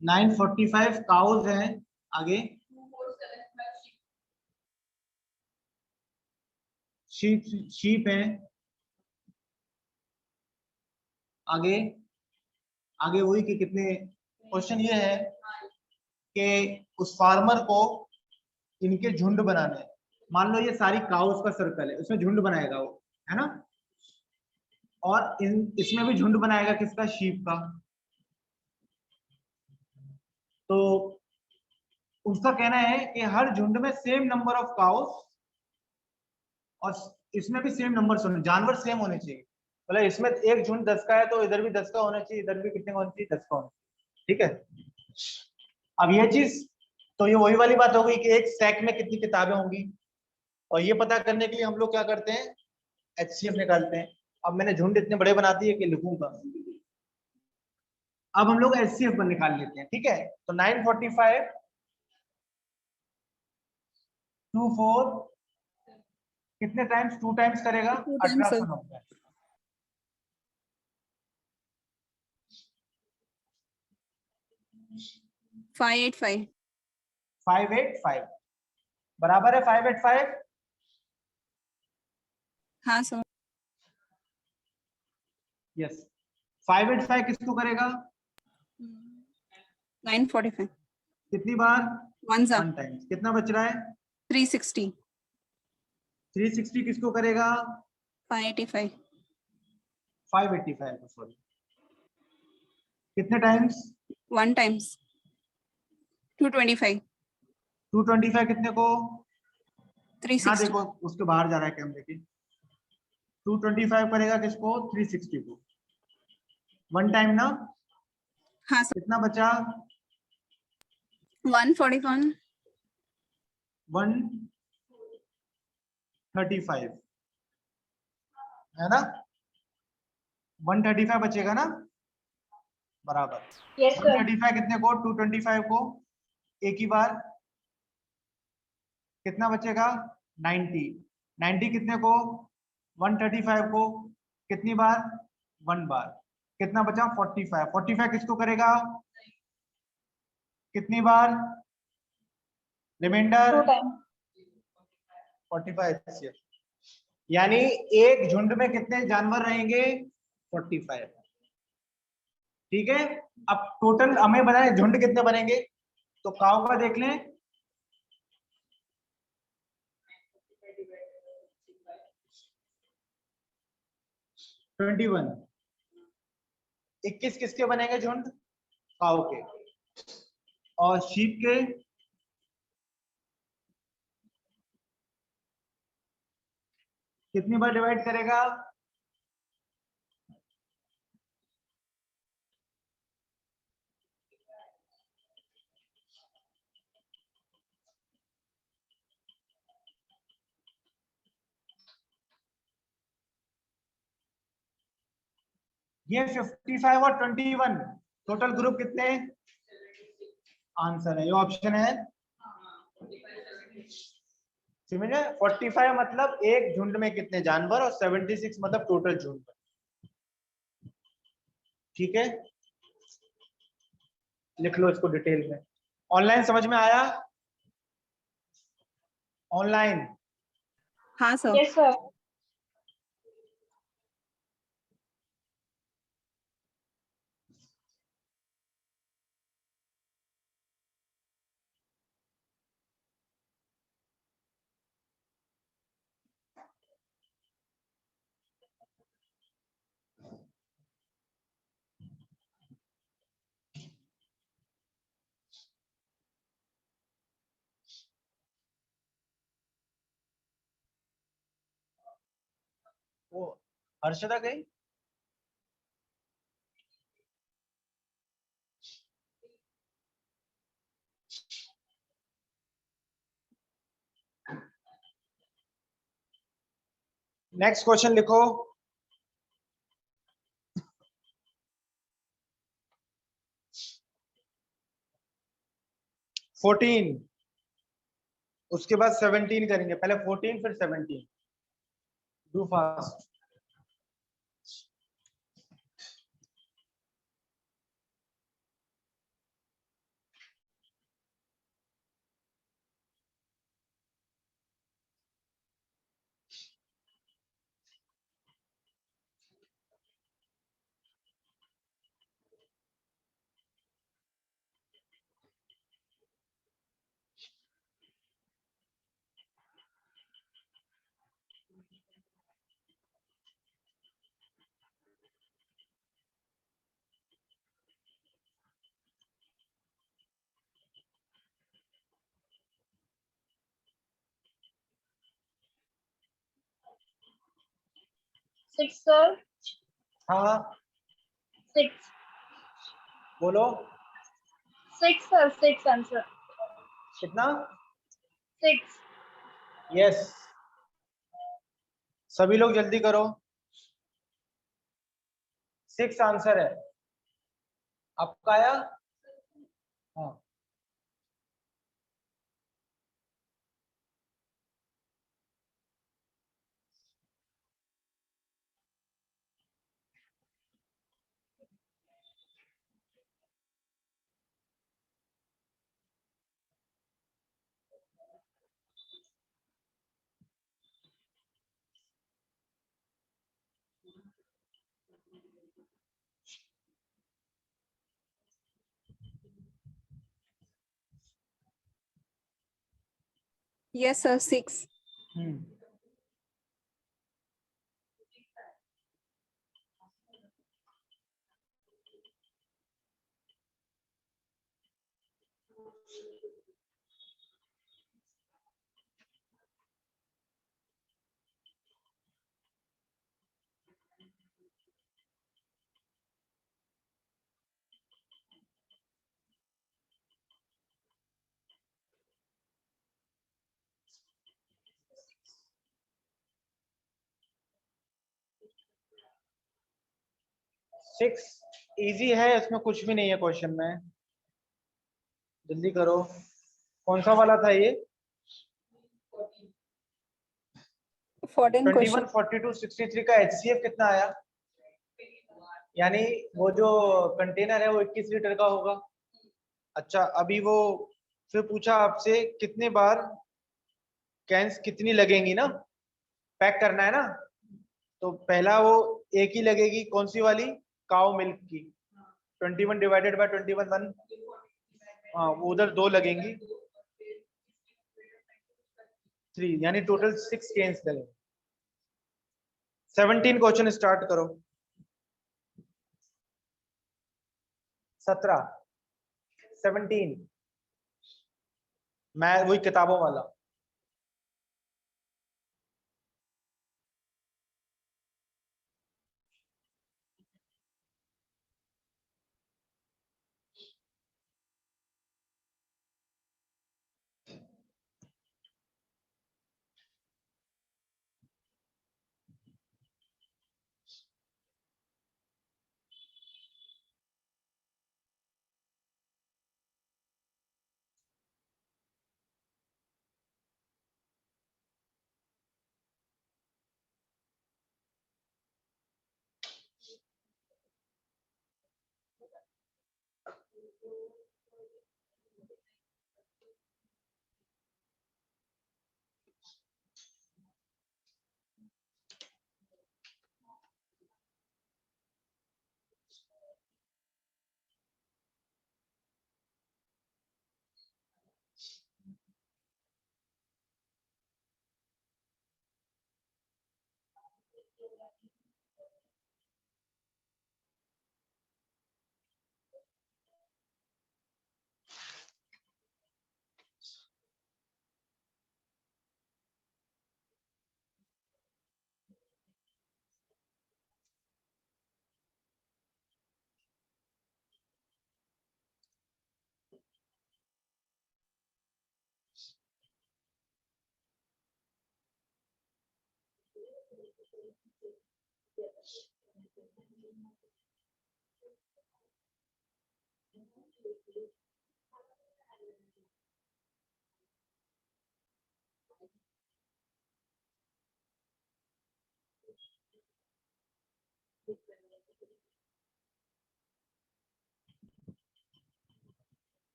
945 काउज हैं, आगे शीप शीप हैं, आगे आगे वही कि कितने। क्वेश्चन ये है कि उस फार्मर को इनके झुंड बनाने हैं। मान लो ये सारी काउस का सर्कल है, उसमें झुंड बनाएगा वो, है ना? और इसमें भी झुंड बनाएगा, किसका? शीप का। तो उसका कहना है कि हर झुंड में सेम नंबर ऑफ काउस, और इसमें भी सेम नंबर होने, जानवर सेम होने चाहिए। मतलब इसमें एक झुंड 10 का है तो इधर भी 10 का होना चाहिए, इधर भी कितने का होना चाहिए? 10 का होना चाहिए। ठीक है। अब ये चीज, तो ये वही वाली बात हो गई कि एक सैक में कितनी किताबें होंगी। और ये पता करने के लिए हम लोग क्या करते हैं? HCF निकालते हैं। अब मैंने झुंड इतने बड़े बना दिए कि लिखूंगा। अब हम लोग HCF पर निकाल लेते हैं। ठीक है, तो 945 24 कितने टाइम्स? 2 टाइम्स करेगा, 2 times, sir. 1890। 585. 585 बराबर है 585। हाँ सर. यस, 585 किसको करेगा? 945. कितनी बार? 1 sir. 1 टाइम्स। कितना बच रहा है? 360. 360 किसको करेगा? 585. 585 को, सॉरी। कितने टाइम्स? 1 times. 225. 225 कितने को? यहाँ 360. देखो, उसके बाहर जा रहा है कैमरे के। 225 करेगा किसको? 360 को। 1 टाइम ना। हाँ सर. कितना बचा? 141. 135, है ना? 135 बचेगा ना, बराबर। Yes, sir. 135 कितने को? 225 को एक ही बार। कितना बचेगा? 90। 90 कितने को? 135 को कितनी बार? 1 बार। कितना बचा? 45। 45 किसको करेगा? कितनी बार? Reminder 2 times. 45। यानी एक झुंड में कितने जानवर रहेंगे? 45। ठीक है। अब टोटल हमें बनाए झुंड कितने बनेंगे, तो काऊ का देख लें। 21। 21 किसके बनेंगे झुंड? काऊ के। और शीप के? कितनी बार डिवाइड करेगा? ये 55 और 21 टोटल ग्रुप कितने? आंसर है, ये ऑप्शन है। समझे? 45 मतलब एक झुंड में कितने जानवर, और 76 मतलब टोटल झुंड। ठीक है, लिख लो इसको डिटेल में। ऑनलाइन समझ में आया? ऑनलाइन? हाँ सर. Yes, sir. वो हर्षदा गई। नेक्स्ट क्वेश्चन लिखो। 14, उसके बाद 17 करेंगे, पहले 14 फिर 17। Do fast. Six sir. हाँ 6 बोलो। 6 सर, 6 आंसर। कितना? 6। यस, सभी लोग जल्दी करो। 6 आंसर है आपका आया। हाँ Yes, sir. 6. हम्म, सिक्स इजी है, इसमें कुछ भी नहीं है क्वेश्चन में। जल्दी करो। कौन सा वाला था ये? 14 21, question. 42, 63 का HCF कितना आया? यानी वो जो कंटेनर है वो 21 लीटर का होगा। अच्छा, अभी वो फिर पूछा आपसे कितने बार कैंस कितनी लगेंगी ना, पैक करना है ना। तो पहला वो एक ही लगेगी, कौन सी वाली? काउ मिल्क की। 21 डिवाइडेड बाय 21 1। हाँ वो उधर 2 लगेंगी, 3, यानी टोटल 6 केन्स लगेंगे। 17 क्वेश्चन स्टार्ट करो। 17, 17, मैं वही किताबों वाला।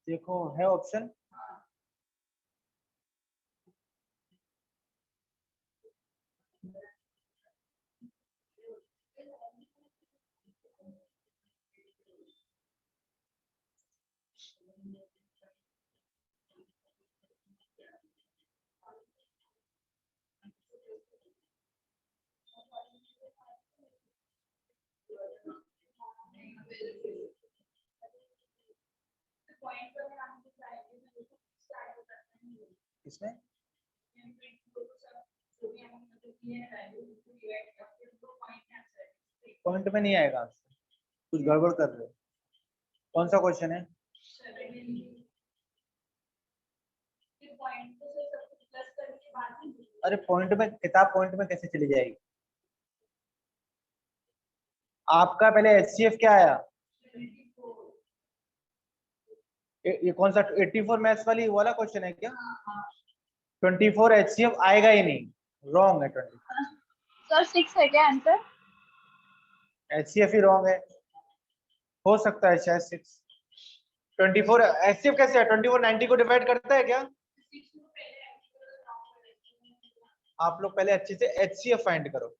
देखो है ऑप्शन, इसमें पॉइंट में नहीं आएगा आंसर, कुछ गड़बड़ कर रहे हो। कौन सा क्वेश्चन है? अरे पॉइंट में, किताब पॉइंट में कैसे चली जाएगी? आपका पहले एचसीएफ क्या आया? ये कौन सा 84 मैथ्स वाली वाला क्वेश्चन है क्या? 24 एचसीएफ आएगा ही नहीं, रॉन्ग है। 20 सर 6 है क्या आंसर? एचसीएफ ही रॉन्ग है, हो सकता है शायद 6। 24 एचसीएफ कैसे है? 24 90 को डिवाइड करता है क्या? आप लोग पहले अच्छे से एचसीएफ फाइंड करो।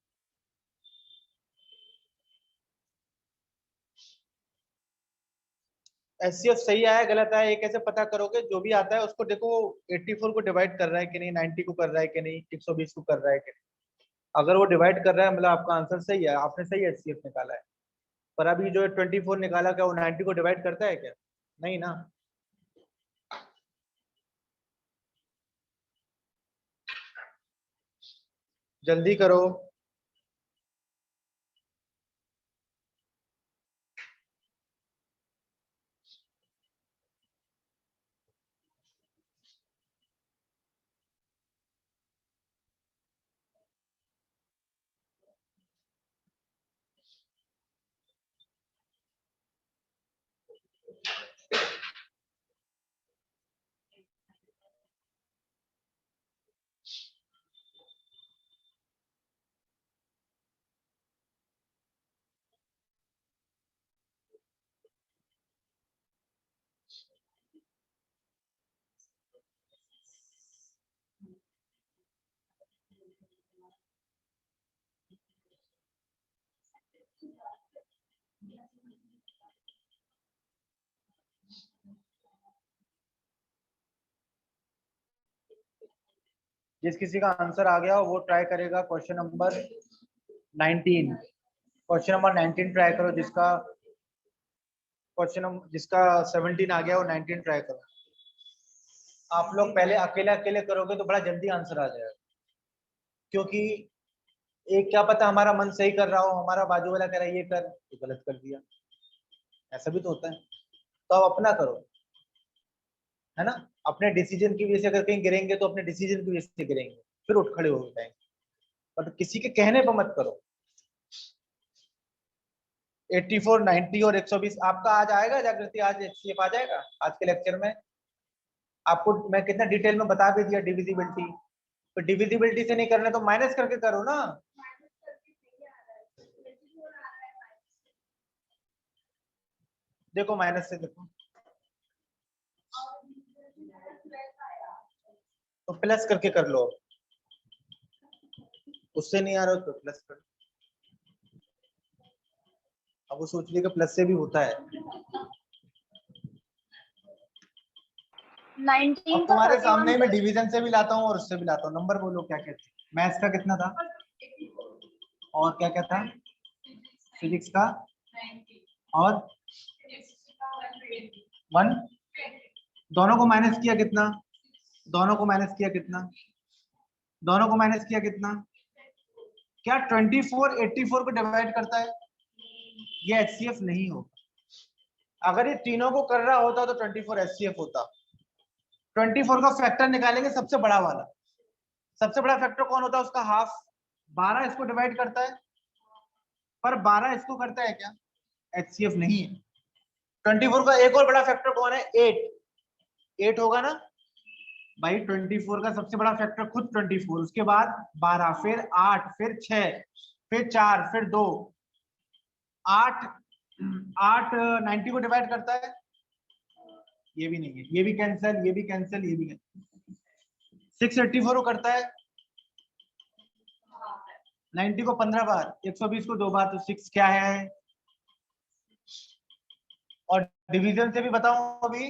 एचसीएफ सही आया गलत आया ये कैसे पता करोगे? जो भी आता है उसको देखो, 84 को डिवाइड कर रहा है कि नहीं, 90 को कर रहा है कि नहीं, 120 को कर रहा है कि नहीं। अगर वो डिवाइड कर रहा है मतलब आपका आंसर सही है, आपने सही एचसीएफ निकाला है। पर अभी जो 24 निकाला, क्या वो 90 को डिवाइड करता है क्या? नहीं ना। जल्दी करो। जिस किसी का आंसर आ गया वो ट्राई करेगा question number 19। Question number 19 try करो। जिसका 17 आ गया वो 19 ट्राई करो। आप लोग पहले अकेले अकेले करोगे तो बड़ा जल्दी आंसर आ जाएगा, क्योंकि एक क्या पता हमारा मन सही कर रहा हो, हमारा बाजू वाला कह रहा है ये कर तो गलत कर दिया, ऐसा भी तो होता है। तो आप अपना करो, है ना। अपने डिसीजन की वजह से अगर कहीं गिरेंगे तो अपने डिसीजन की वजह से गिरेंगे, फिर उठ खड़े हो जाएंगे, बट किसी के कहने पर मत करो। 84 90 और 120 आपका आज आएगा जागृति, आज एचसीएफ आ जाएगा आज के लेक्चर में। आपको मैं कितना डिटेल में बता भी दिया डिविजिबिलिटी। तो डिविजिबिलिटी से नहीं करना तो माइनस करके करो ना। देखो माइनस से देखो तो प्लस करके कर लो, उससे नहीं आ रहा तो प्लस कर। अब वो सोच लिया कि प्लस से भी होता है। 19 अब का तुम्हारे 31 सामने मैं सर। डिवीजन से भी लाता हूँ और उससे भी लाता हूँ। नंबर बोलो क्या कहते हैं। मैथ्स का कितना था और क्या क्या था, फिजिक्स का और 1, दोनों को माइनस किया कितना, दोनों को माइनस किया कितना, दोनों को माइनस किया कितना, क्या 24 84 को डिवाइड करता है? ये एचसीएफ नहीं होगा। अगर ये तीनों को कर रहा होता तो 24 एचसीएफ होता। 24 का फैक्टर निकालेंगे सबसे बड़ा वाला। सबसे बड़ा फैक्टर कौन होता है? उसका हाफ। 12 इसको डिवाइड करता है, पर 12 इसको करता है क्या? एचसीएफ नहीं है। 24 का एक और बड़ा फैक्टर कौन है? 8 होगा ना भाई। 24 का सबसे बड़ा फैक्टर खुद 24, उसके बाद 12, फिर 8, फिर 6, फिर 4, फिर 2, 8। 8 90 को डिवाइड करता है? ये भी नहीं है, ये भी कैंसिल, ये भी कैंसिल, ये भी कैंसिल। 6 84 को करता है? 90 को 15 बार, 120 को 2 बार, तो 6 क्या है? और डिवीजन से भी बताऊं अभी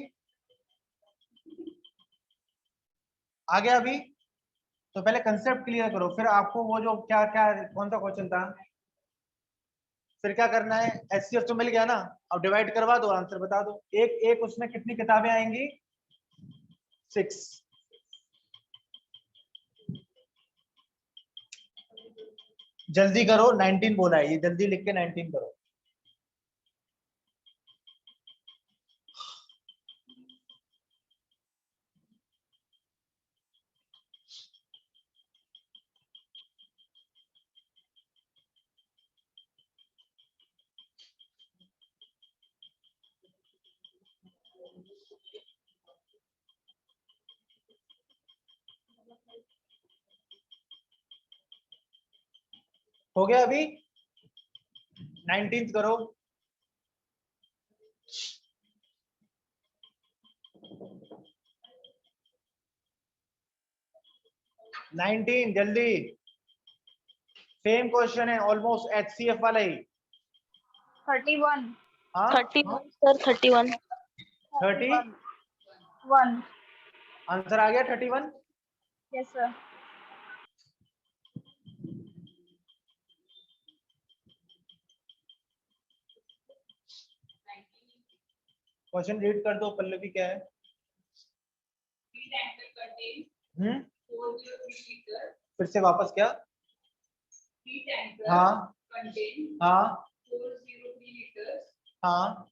आगे। अभी तो पहले कंसेप्ट क्लियर करो, फिर आपको वो जो क्या क्या कौन सा क्वेश्चन था, फिर क्या करना है। एचसीएफ तो मिल गया ना, अब डिवाइड करवा दो, आंसर बता दो। एक एक उसमें कितनी किताबें आएंगी? 6। जल्दी करो, 19 बोला है, ये जल्दी लिख के 19 करो। हो गया अभी? 19 करो। 19 जल्दी। सेम क्वेश्चन है, ऑलमोस्ट एचसीएफ वाला ही। 31 हाँ 31 सर 31 30 1 आंसर आ गया 31। Yes sir. क्वेश्चन रीड कर दो पल्लवी, क्या है? फिर से वापस क्या? हाँ हाँ हाँ,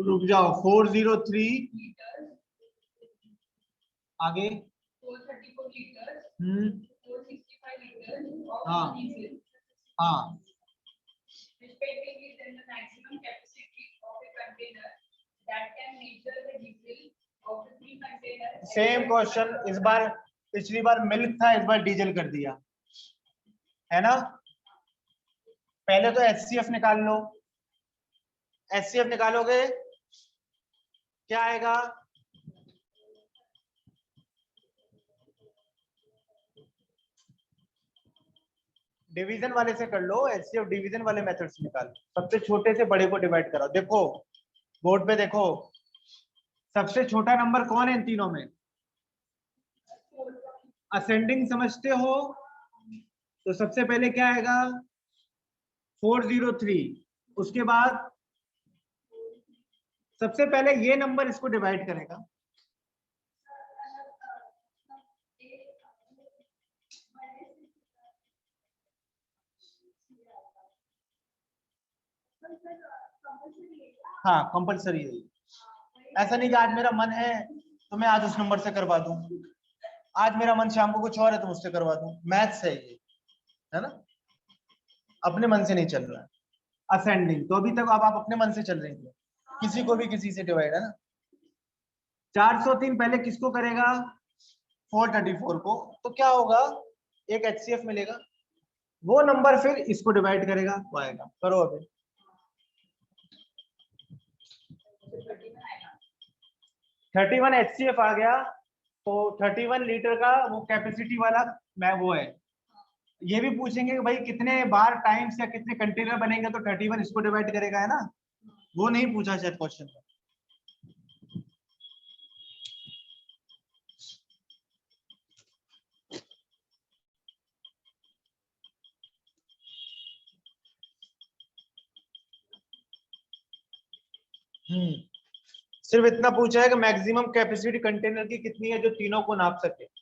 रुक जाओ। 403 आगे। हाँ हाँ, सेम क्वेश्चन। इस बार, पिछली बार मिल्क था, इस बार डीजल कर दिया है ना। पहले तो एचसीएफ निकाल लो। एचसीएफ निकालोगे क्या आएगा? डिवीजन वाले से कर लो, एचसीएफ डिवीजन वाले मेथड से निकाल। सबसे छोटे से बड़े को डिवाइड करो। देखो बोर्ड पे देखो, सबसे छोटा नंबर कौन है इन तीनों में? असेंडिंग समझते हो तो सबसे पहले क्या आएगा? 403। उसके बाद सबसे पहले ये नंबर इसको डिवाइड करेगा। हाँ कंपलसरी है। ऐसा नहीं कि आज मेरा मन है तो मैं आज उस नंबर से करवा दूं, आज मेरा मन शाम को कुछ और है तो मुझसे करवा दूं। मैथ्स है ये, है ना, अपने मन से नहीं चल रहा है। असेंडिंग तो अभी तक आप अपने मन से चल रहे थे, किसी को भी किसी से डिवाइड, है ना। 403 पहले किसको करेगा? 434 को। तो क्या होगा? एक एचसीएफ मिलेगा, वो नंबर फिर इसको डिवाइड करेगा, वो आएगा। करो अभी। 31 एचसीएफ आ गया, तो 31 लीटर का वो कैपेसिटी वाला मैं वो है, ये भी पूछेंगे कि भाई कितने बार टाइम्स या कितने कंटेनर बनेंगे तो 31 इसको डिवाइड करेगा, है ना। वो नहीं पूछा शायद क्वेश्चन में। सिर्फ इतना पूछा है कि मैक्सिमम कैपेसिटी कंटेनर की कितनी है जो तीनों को नाप सके।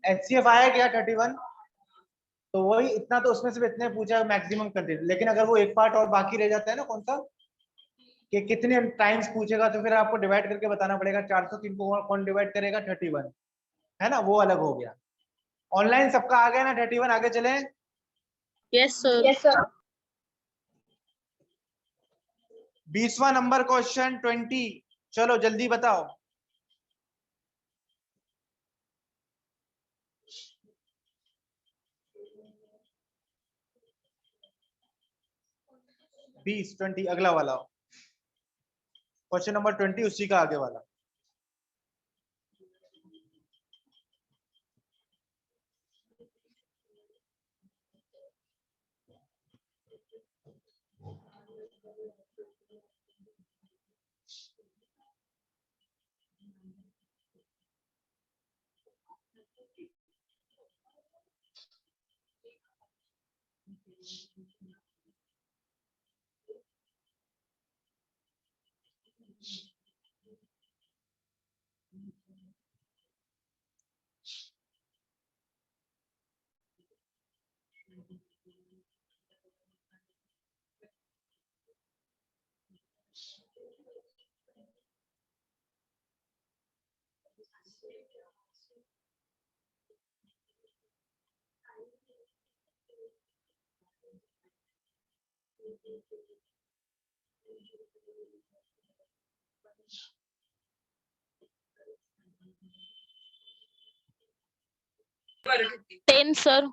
एचसीएफ आया क्या 31? तो वही इतना, तो उसमें सिर्फ इतने पूछा मैक्सिमम कंटेनर। लेकिन अगर वो एक पार्ट और बाकी रह जाता है ना, कौन सा, कि कितने टाइम्स पूछेगा, तो फिर आपको डिवाइड करके बताना पड़ेगा। 403 को कौन डिवाइड करेगा? 31, है ना, वो अलग हो गया। ऑनलाइन सबका आ गया ना 31? आगे चले। Yes sir. Yes, sir. 20वां नंबर क्वेश्चन 20, चलो जल्दी बताओ। बीस 20 अगला वाला क्वेश्चन नंबर 20, उसी का आगे वाला। Ten sir.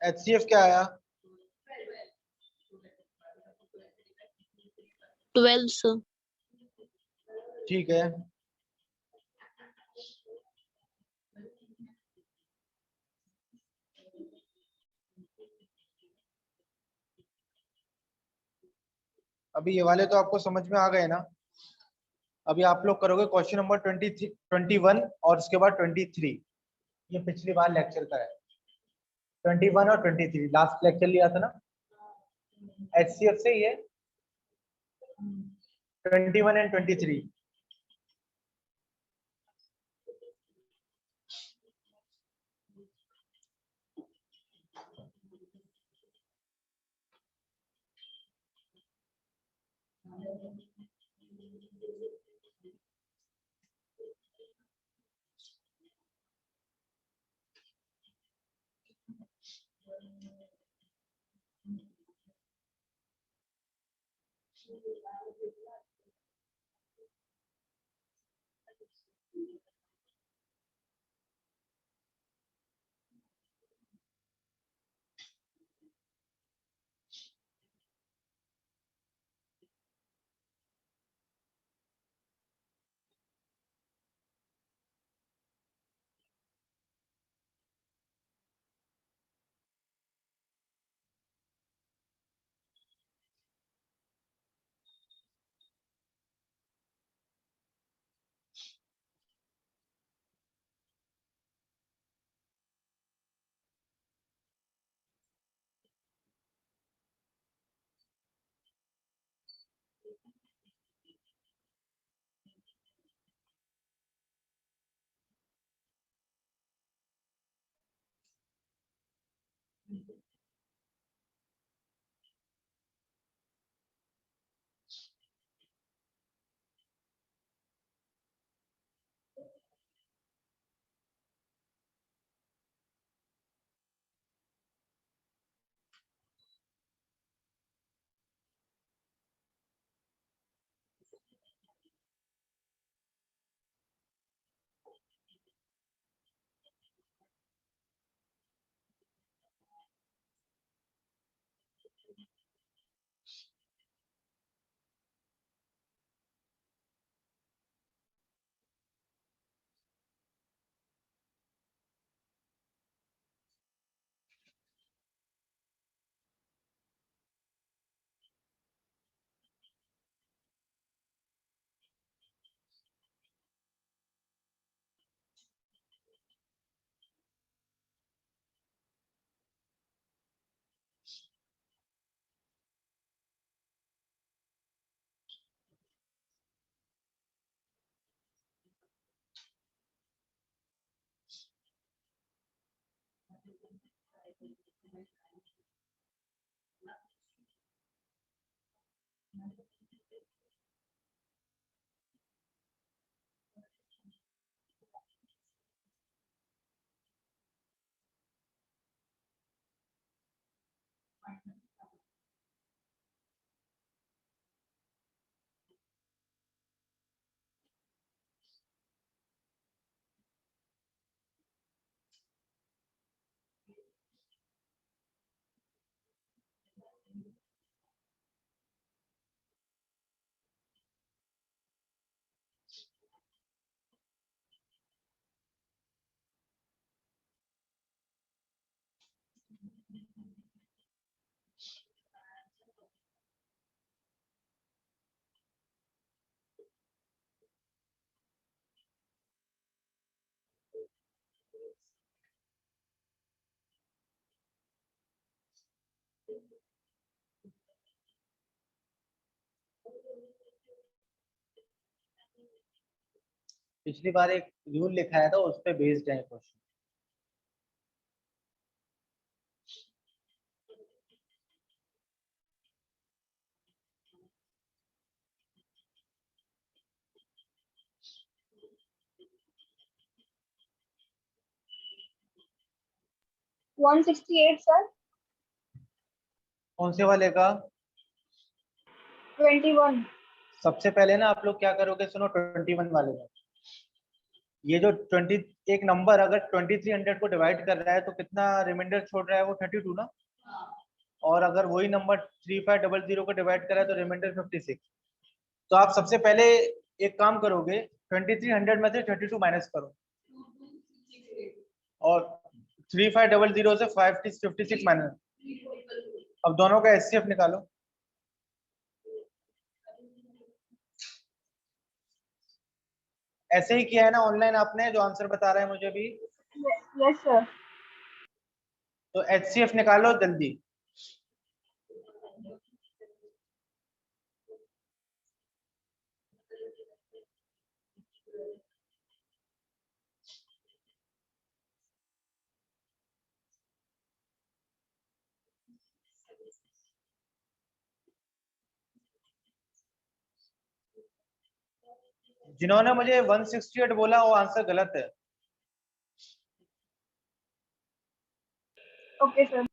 एचसीएफ क्या आया? 12 सर। ठीक है। अभी ये वाले तो आपको समझ में आ गए ना। अभी आप लोग करोगे क्वेश्चन नंबर 23, 21 और उसके बाद 23। ये पिछली बार लेक्चर का है। 21 और 23 लास्ट लेक्चर लिया था ना एचसीएफ से। ये 21 एंड 23। पिछली बार एक रूल लिखाया था, उस पे बेस्ड है क्वेश्चन। One 168 sir. कौन से वाले का? 21। सबसे पहले ना आप लोग क्या करोगे, सुनो 21 वाले में। ये जो 20 एक नंबर अगर 2300 को डिवाइड कर रहा है तो कितना रिमाइंडर छोड़ रहा है? वो 32 ना। और अगर वही नंबर 3500 को डिवाइड कर रहा है तो रिमाइंडर 56। तो आप सबसे पहले एक काम करोगे, 2300 में से 32 माइनस करो और 3500 से 56 माइनस। अब दोनों का एचसीएफ निकालो। ऐसे ही किया है ना ऑनलाइन आपने, जो आंसर बता रहा है मुझे भी? Yes sir. तो एचसीएफ निकालो जल्दी। जिन्होंने मुझे 168 बोला वो आंसर गलत है। Okay sir.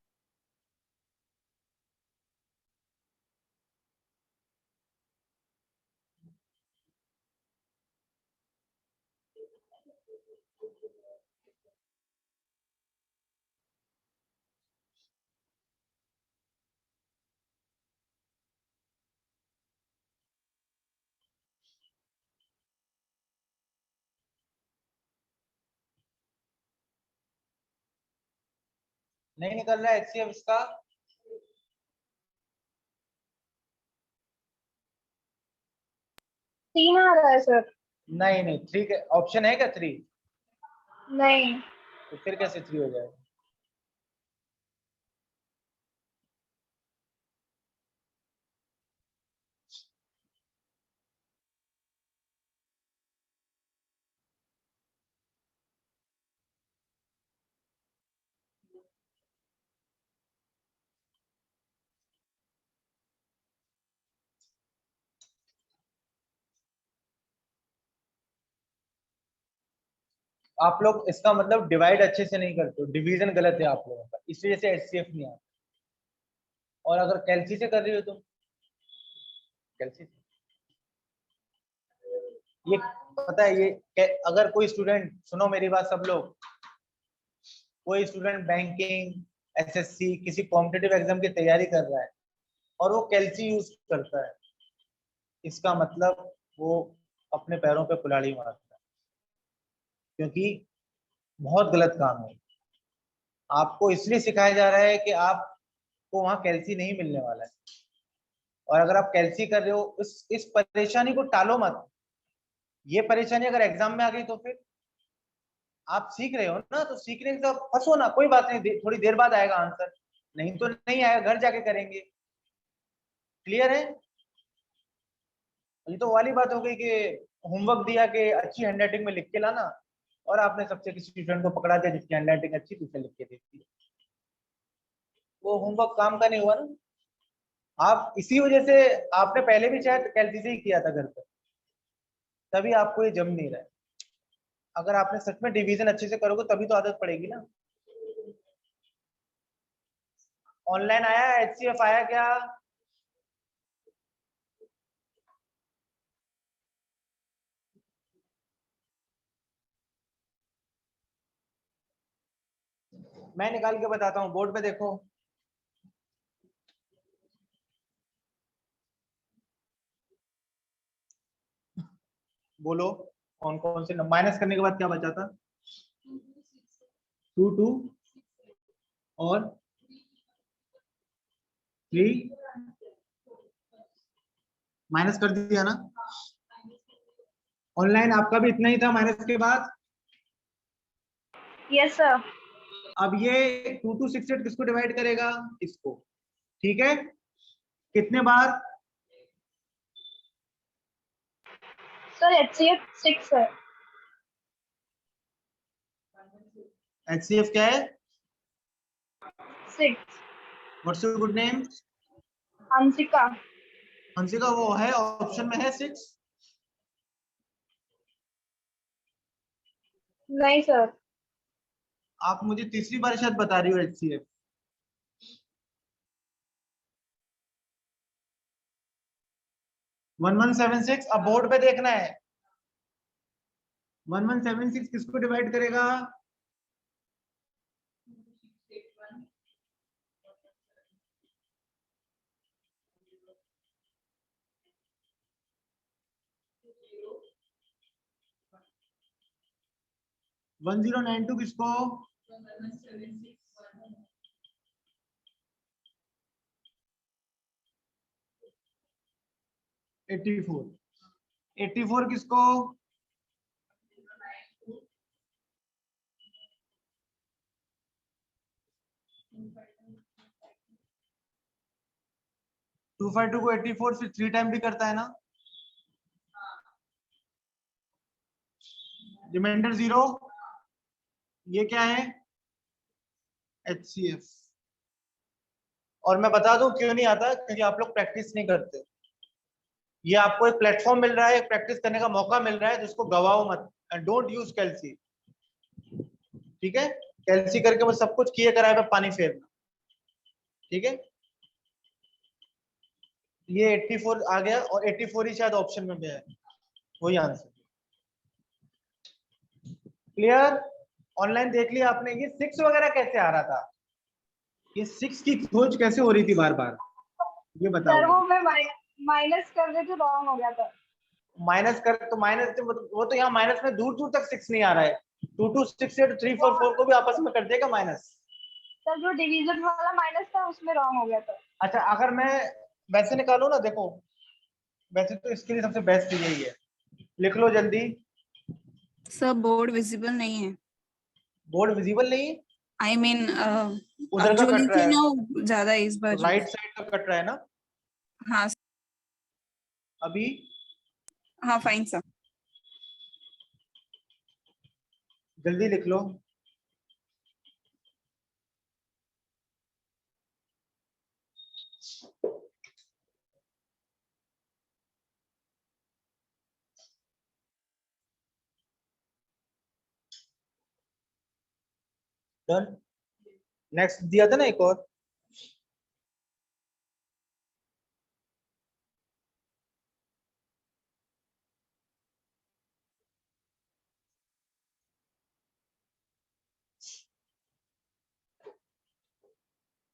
नहीं निकल रहा है एचसीएफ इसका? 3 आ रहा है सर। नहीं नहीं, 3 ऑप्शन है क्या? 3? नहीं। तो फिर कैसे 3 हो जाएगा? आप लोग इसका मतलब डिवाइड अच्छे से नहीं करते हो, डिवीजन गलत है आप लोगों का, इस वजह से एचसीएफ नहीं आता। और अगर कैलसी से कर रही हो तुम, कैलसी से ये पता है, ये अगर कोई स्टूडेंट, सुनो मेरी बात सब लोग, कोई स्टूडेंट बैंकिंग, एसएससी, किसी कॉम्पिटिटिव एग्जाम की तैयारी कर रहा है और वो कैलसी यूज करता है, इसका मतलब वो अपने पैरों पे कुल्हाड़ी मारता है, क्योंकि बहुत गलत काम है। आपको इसलिए सिखाया जा रहा है कि आपको वहां कैल्सी नहीं मिलने वाला है, और अगर आप कैल्सी कर रहे हो, इस परेशानी को टालो मत। ये परेशानी अगर एग्जाम में आ गई तो फिर आप सीख रहे हो ना, तो सीखने से फंसो ना, कोई बात नहीं, थोड़ी देर बाद आएगा आंसर, नहीं तो नहीं आएगा, घर जाके करेंगे। क्लियर है? ये तो वाली बात हो गई कि होमवर्क दिया कि अच्छी हैंडराइटिंग में लिख के लाना, और आपने सबसे किसी स्टूडेंट को पकड़ा दिया जिसकी हैंडराइटिंग अच्छी थी, उसे लिख के दे दी। वो होमवर्क काम का नहीं हुआ ना। आप इसी वजह से आपने पहले भी शायद कैलसी से ही किया था घर पर, तभी आपको ये जम नहीं रहा है। अगर आपने सच में डिवीजन अच्छे से करोगे तभी तो आदत पड़ेगी ना। ऑनलाइन आया, एचसीएफ आया क्या? मैं निकाल के बताता हूँ, बोर्ड पे देखो। बोलो कौन कौन से माइनस करने के बाद क्या बचा था? 2 2 और 3 माइनस कर दिया ना। ऑनलाइन आपका भी इतना ही था माइनस के बाद। Yes sir. अब ये 2 2 6 8 किसको डिवाइड करेगा? इसको। ठीक है, कितने बार? Sir HCF 6 sir. एचसीएफ क्या है? 6। What's your good name? Hansika. Hansika, वो है ऑप्शन में है 6? नहीं सर। आप मुझे तीसरी बार शायद बता रही हो एचसीएफ। 1176। अब बोर्ड पे देखना है। 1176 किसको डिवाइड करेगा? वन 1092 किसको? 84। 84 किसको? 252 को 84 फिर 3 टाइम भी करता है ना। रिमाइंडर 0, ये क्या है? एचसीएफ। और मैं बता दूं क्यों नहीं आता, क्योंकि आप लोग प्रैक्टिस नहीं करते। ये आपको एक प्लेटफॉर्म मिल रहा है, एक प्रैक्टिस करने का मौका मिल रहा है, जिसको गवाओ मत। And don't use कैल्सी। ठीक है, कैल्सी करके बस सब कुछ किए कराए पे पानी फेरना। ठीक है, ये 84 आ गया, और 84 ही शायद ऑप्शन में भी है, वही आंसर। क्लियर? ऑनलाइन देख लिया आपने। ये 6 वगैरह कैसे आ रहा था? ये 6 की खोज कैसे हो रही थी बार बार, ये बताओ सर वो मुझे। मैं माइनस कर रहे थे, रॉन्ग हो गया था। माइनस कर तो माइनस, वो तो यहाँ माइनस में दूर दूर तक 6 नहीं आ रहा है। 2 2 6 8 3 4 4 को भी आपस में कर देगा माइनस। सर जो डिवीजन वाला माइनस था उसमें रॉन्ग हो गया था। अच्छा, अगर मैं वैसे निकालू ना, देखो वैसे तो इसके लिए सबसे बेस्ट यही है। लिख लो जल्दी। सब बोर्ड विजिबल नहीं है। बोर्ड विजिबल नहीं? आई मीन उधर अब का जो कट रहा लिखे है, ना वो ज्यादा इस बाजू। राइट साइड का कट रहा है ना हाँ। अभी। हाँ फाइन सर। जल्दी लिख लो। डन। नेक्स्ट दिया था ना एक और।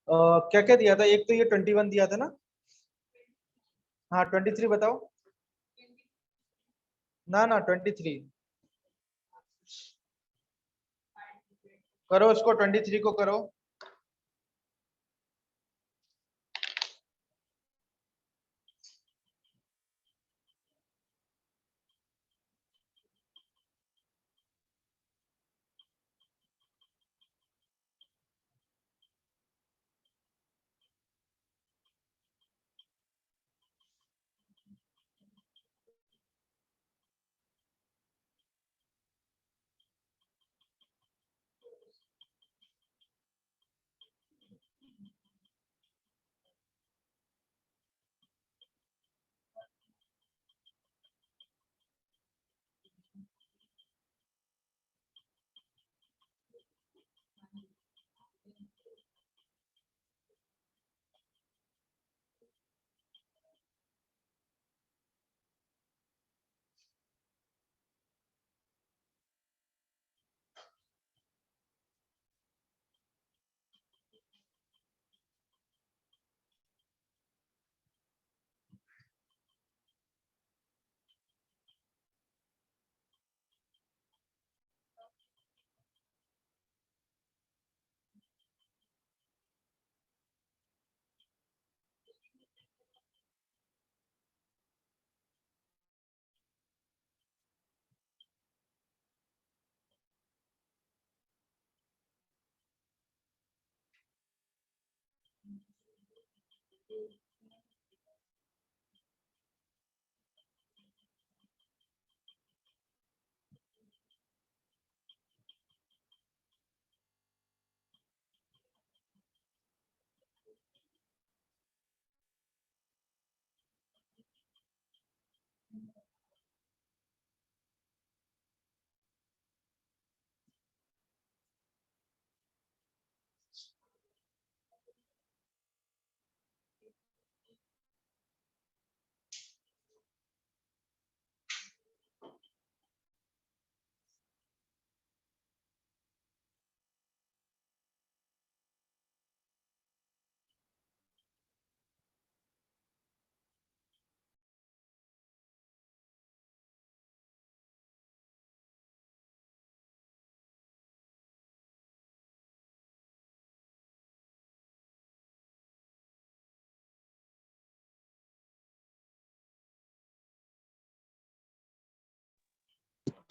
क्या क्या दिया था? एक तो ये 21 दिया था ना। हाँ 23 बताओ। ना ना 23 करो, उसको 23 को करो।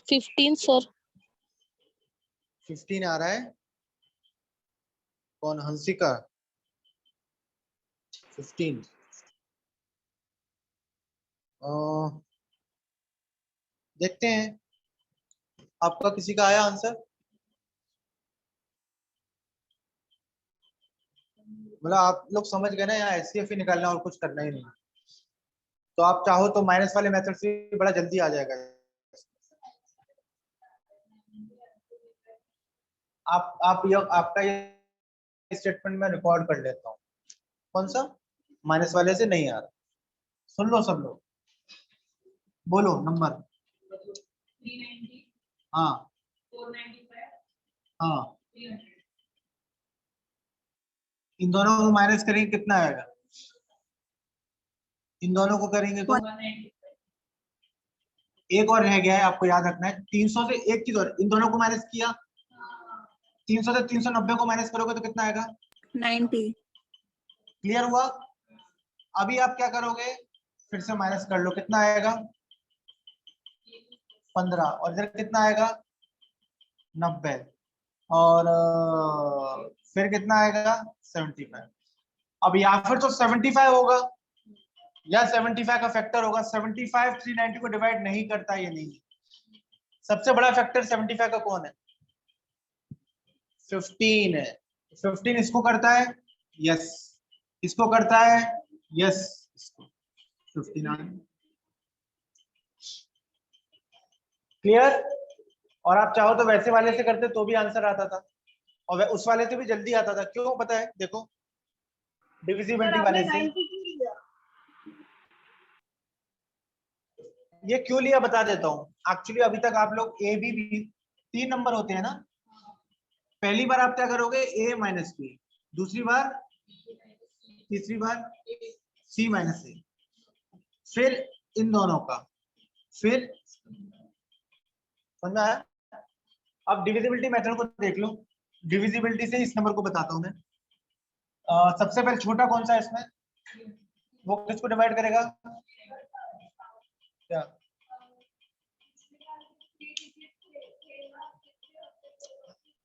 15 sir. 15 आ रहा है। कौन? हंसिका। 15 देखते हैं आपका किसी का आया आंसर। मतलब आप लोग समझ गए ना, यहाँ एचसीएफ ही निकालना और कुछ करना ही नहीं। तो आप चाहो तो माइनस वाले मेथड से बड़ा जल्दी आ जाएगा। आप ये आपका ये स्टेटमेंट मैं रिकॉर्ड कर लेता हूँ। कौन सा? माइनस वाले से नहीं आ रहा। सुन लो सब लोग, बोलो नंबर। हाँ हाँ, इन दोनों को माइनस करेंगे कितना आएगा? इन दोनों को करेंगे तो एक और रह गया है, आपको याद रखना है। 300 से एक चीज और, इन दोनों को माइनस किया, 300 से 390 को माइनस करोगे तो कितना आएगा? 90। क्लियर हुआ? अभी आप क्या करोगे? फिर से माइनस कर लो, कितना आएगा? 15। और इधर कितना आएगा? 90। और फिर कितना आएगा? 75। अब या फिर तो 75 होगा या 75 का फैक्टर होगा। 75 390 को डिवाइड नहीं करता, ये नहीं। सबसे बड़ा फैक्टर 75 का कौन है? 15 है। 15 इसको करता है, यस। इसको करता है, यस। इसको 15। क्लियर? और आप चाहो तो वैसे वाले से करते तो भी आंसर आता था, और उस वाले से भी जल्दी आता था। क्यों पता है? देखो, डिविजिबिलिटी वाले से। 90 क्यों लिया? ये क्यों लिया बता देता हूँ। एक्चुअली अभी तक आप लोग ए बी 3 नंबर होते हैं ना। पहली बार आप क्या करोगे? ए माइनस बी, दूसरी बार, तीसरी बार सी माइनस ए, फिर इन दोनों का, फिर। समझ में आया? अब डिविजिबिलिटी मेथड को देख लो। डिविजिबिलिटी से इस नंबर को बताता हूं मैं। सबसे पहले छोटा कौन सा है इसमें? वो किसको डिवाइड करेगा? क्या?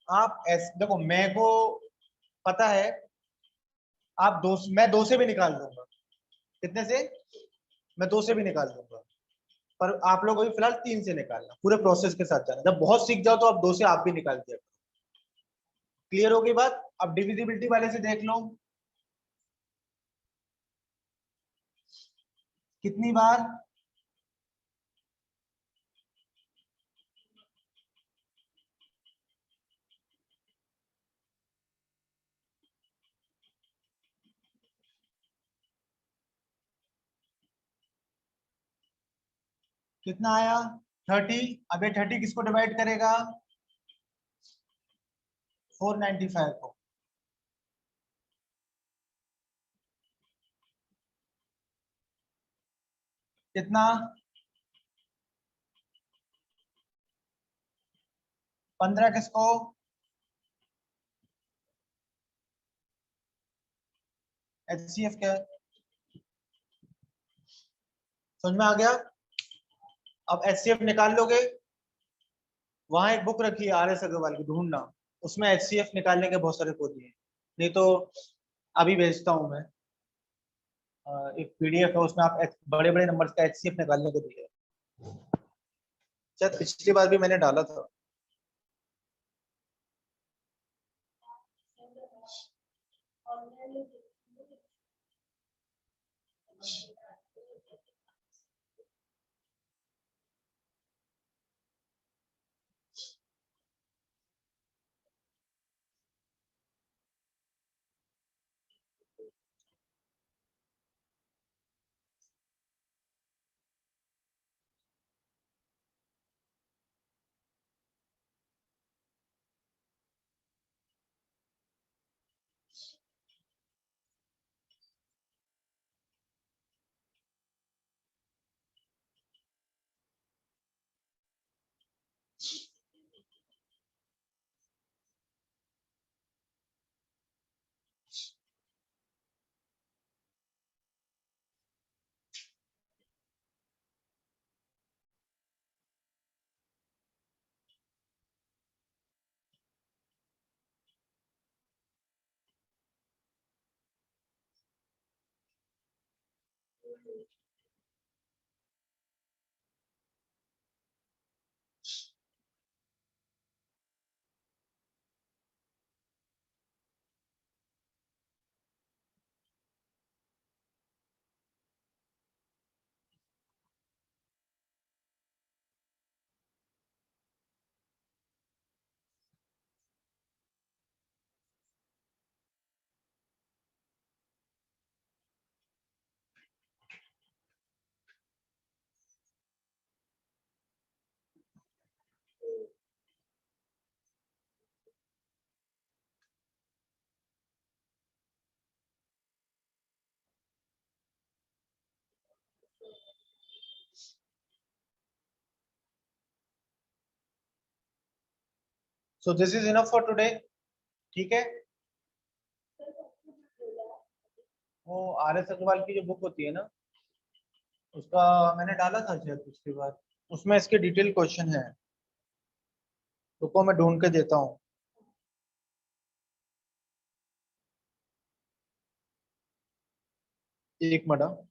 आप देखो, मैं को पता है आप मैं 2 से भी निकाल दूंगा। कितने से? मैं 2 से भी निकाल दूंगा, पर आप लोग अभी फिलहाल 3 से निकालना। पूरे प्रोसेस के साथ जाना। जब बहुत सीख जाओ तो आप 2 से आप भी निकाल दिया। क्लियर होगी बात? अब डिविजिबिलिटी वाले से देख लो, कितनी बार? कितना आया? 30। अब ये 30 किसको डिवाइड करेगा? 495 को। कितना? 15 किसको? HCF क्या है? समझ में आ गया? अब HCF निकाल लोगे, वहां एक बुक रखी है RS अग्रवाल की, ढूंढना। उसमें HCF निकालने के बहुत सारे कोड दिए, नहीं तो अभी भेजता हूं मैं। एक पीडीएफ है, उसमें आप बड़े बड़े नंबर्स का एचसीएफ निकालने को दिया है। शायद पिछली बार भी मैंने डाला था। So this is enough for today. ठीक है, वो आर एस अग्रवाल की जो बुक होती है ना, उसका मैंने डाला था शायद पिछली बार, उसमें इसके डिटेल क्वेश्चन है। रुको मैं ढूंढ के देता हूँ। एक मिनट।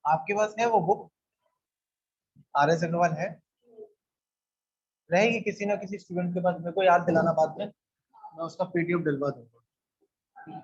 आपके पास है वो बुक? आर एस अग्रवाल है? रहेगी किसी ना किसी स्टूडेंट के पास, मेरे को याद दिलाना बाद में, मैं उसका पीडीएफ डलवा दूंगा।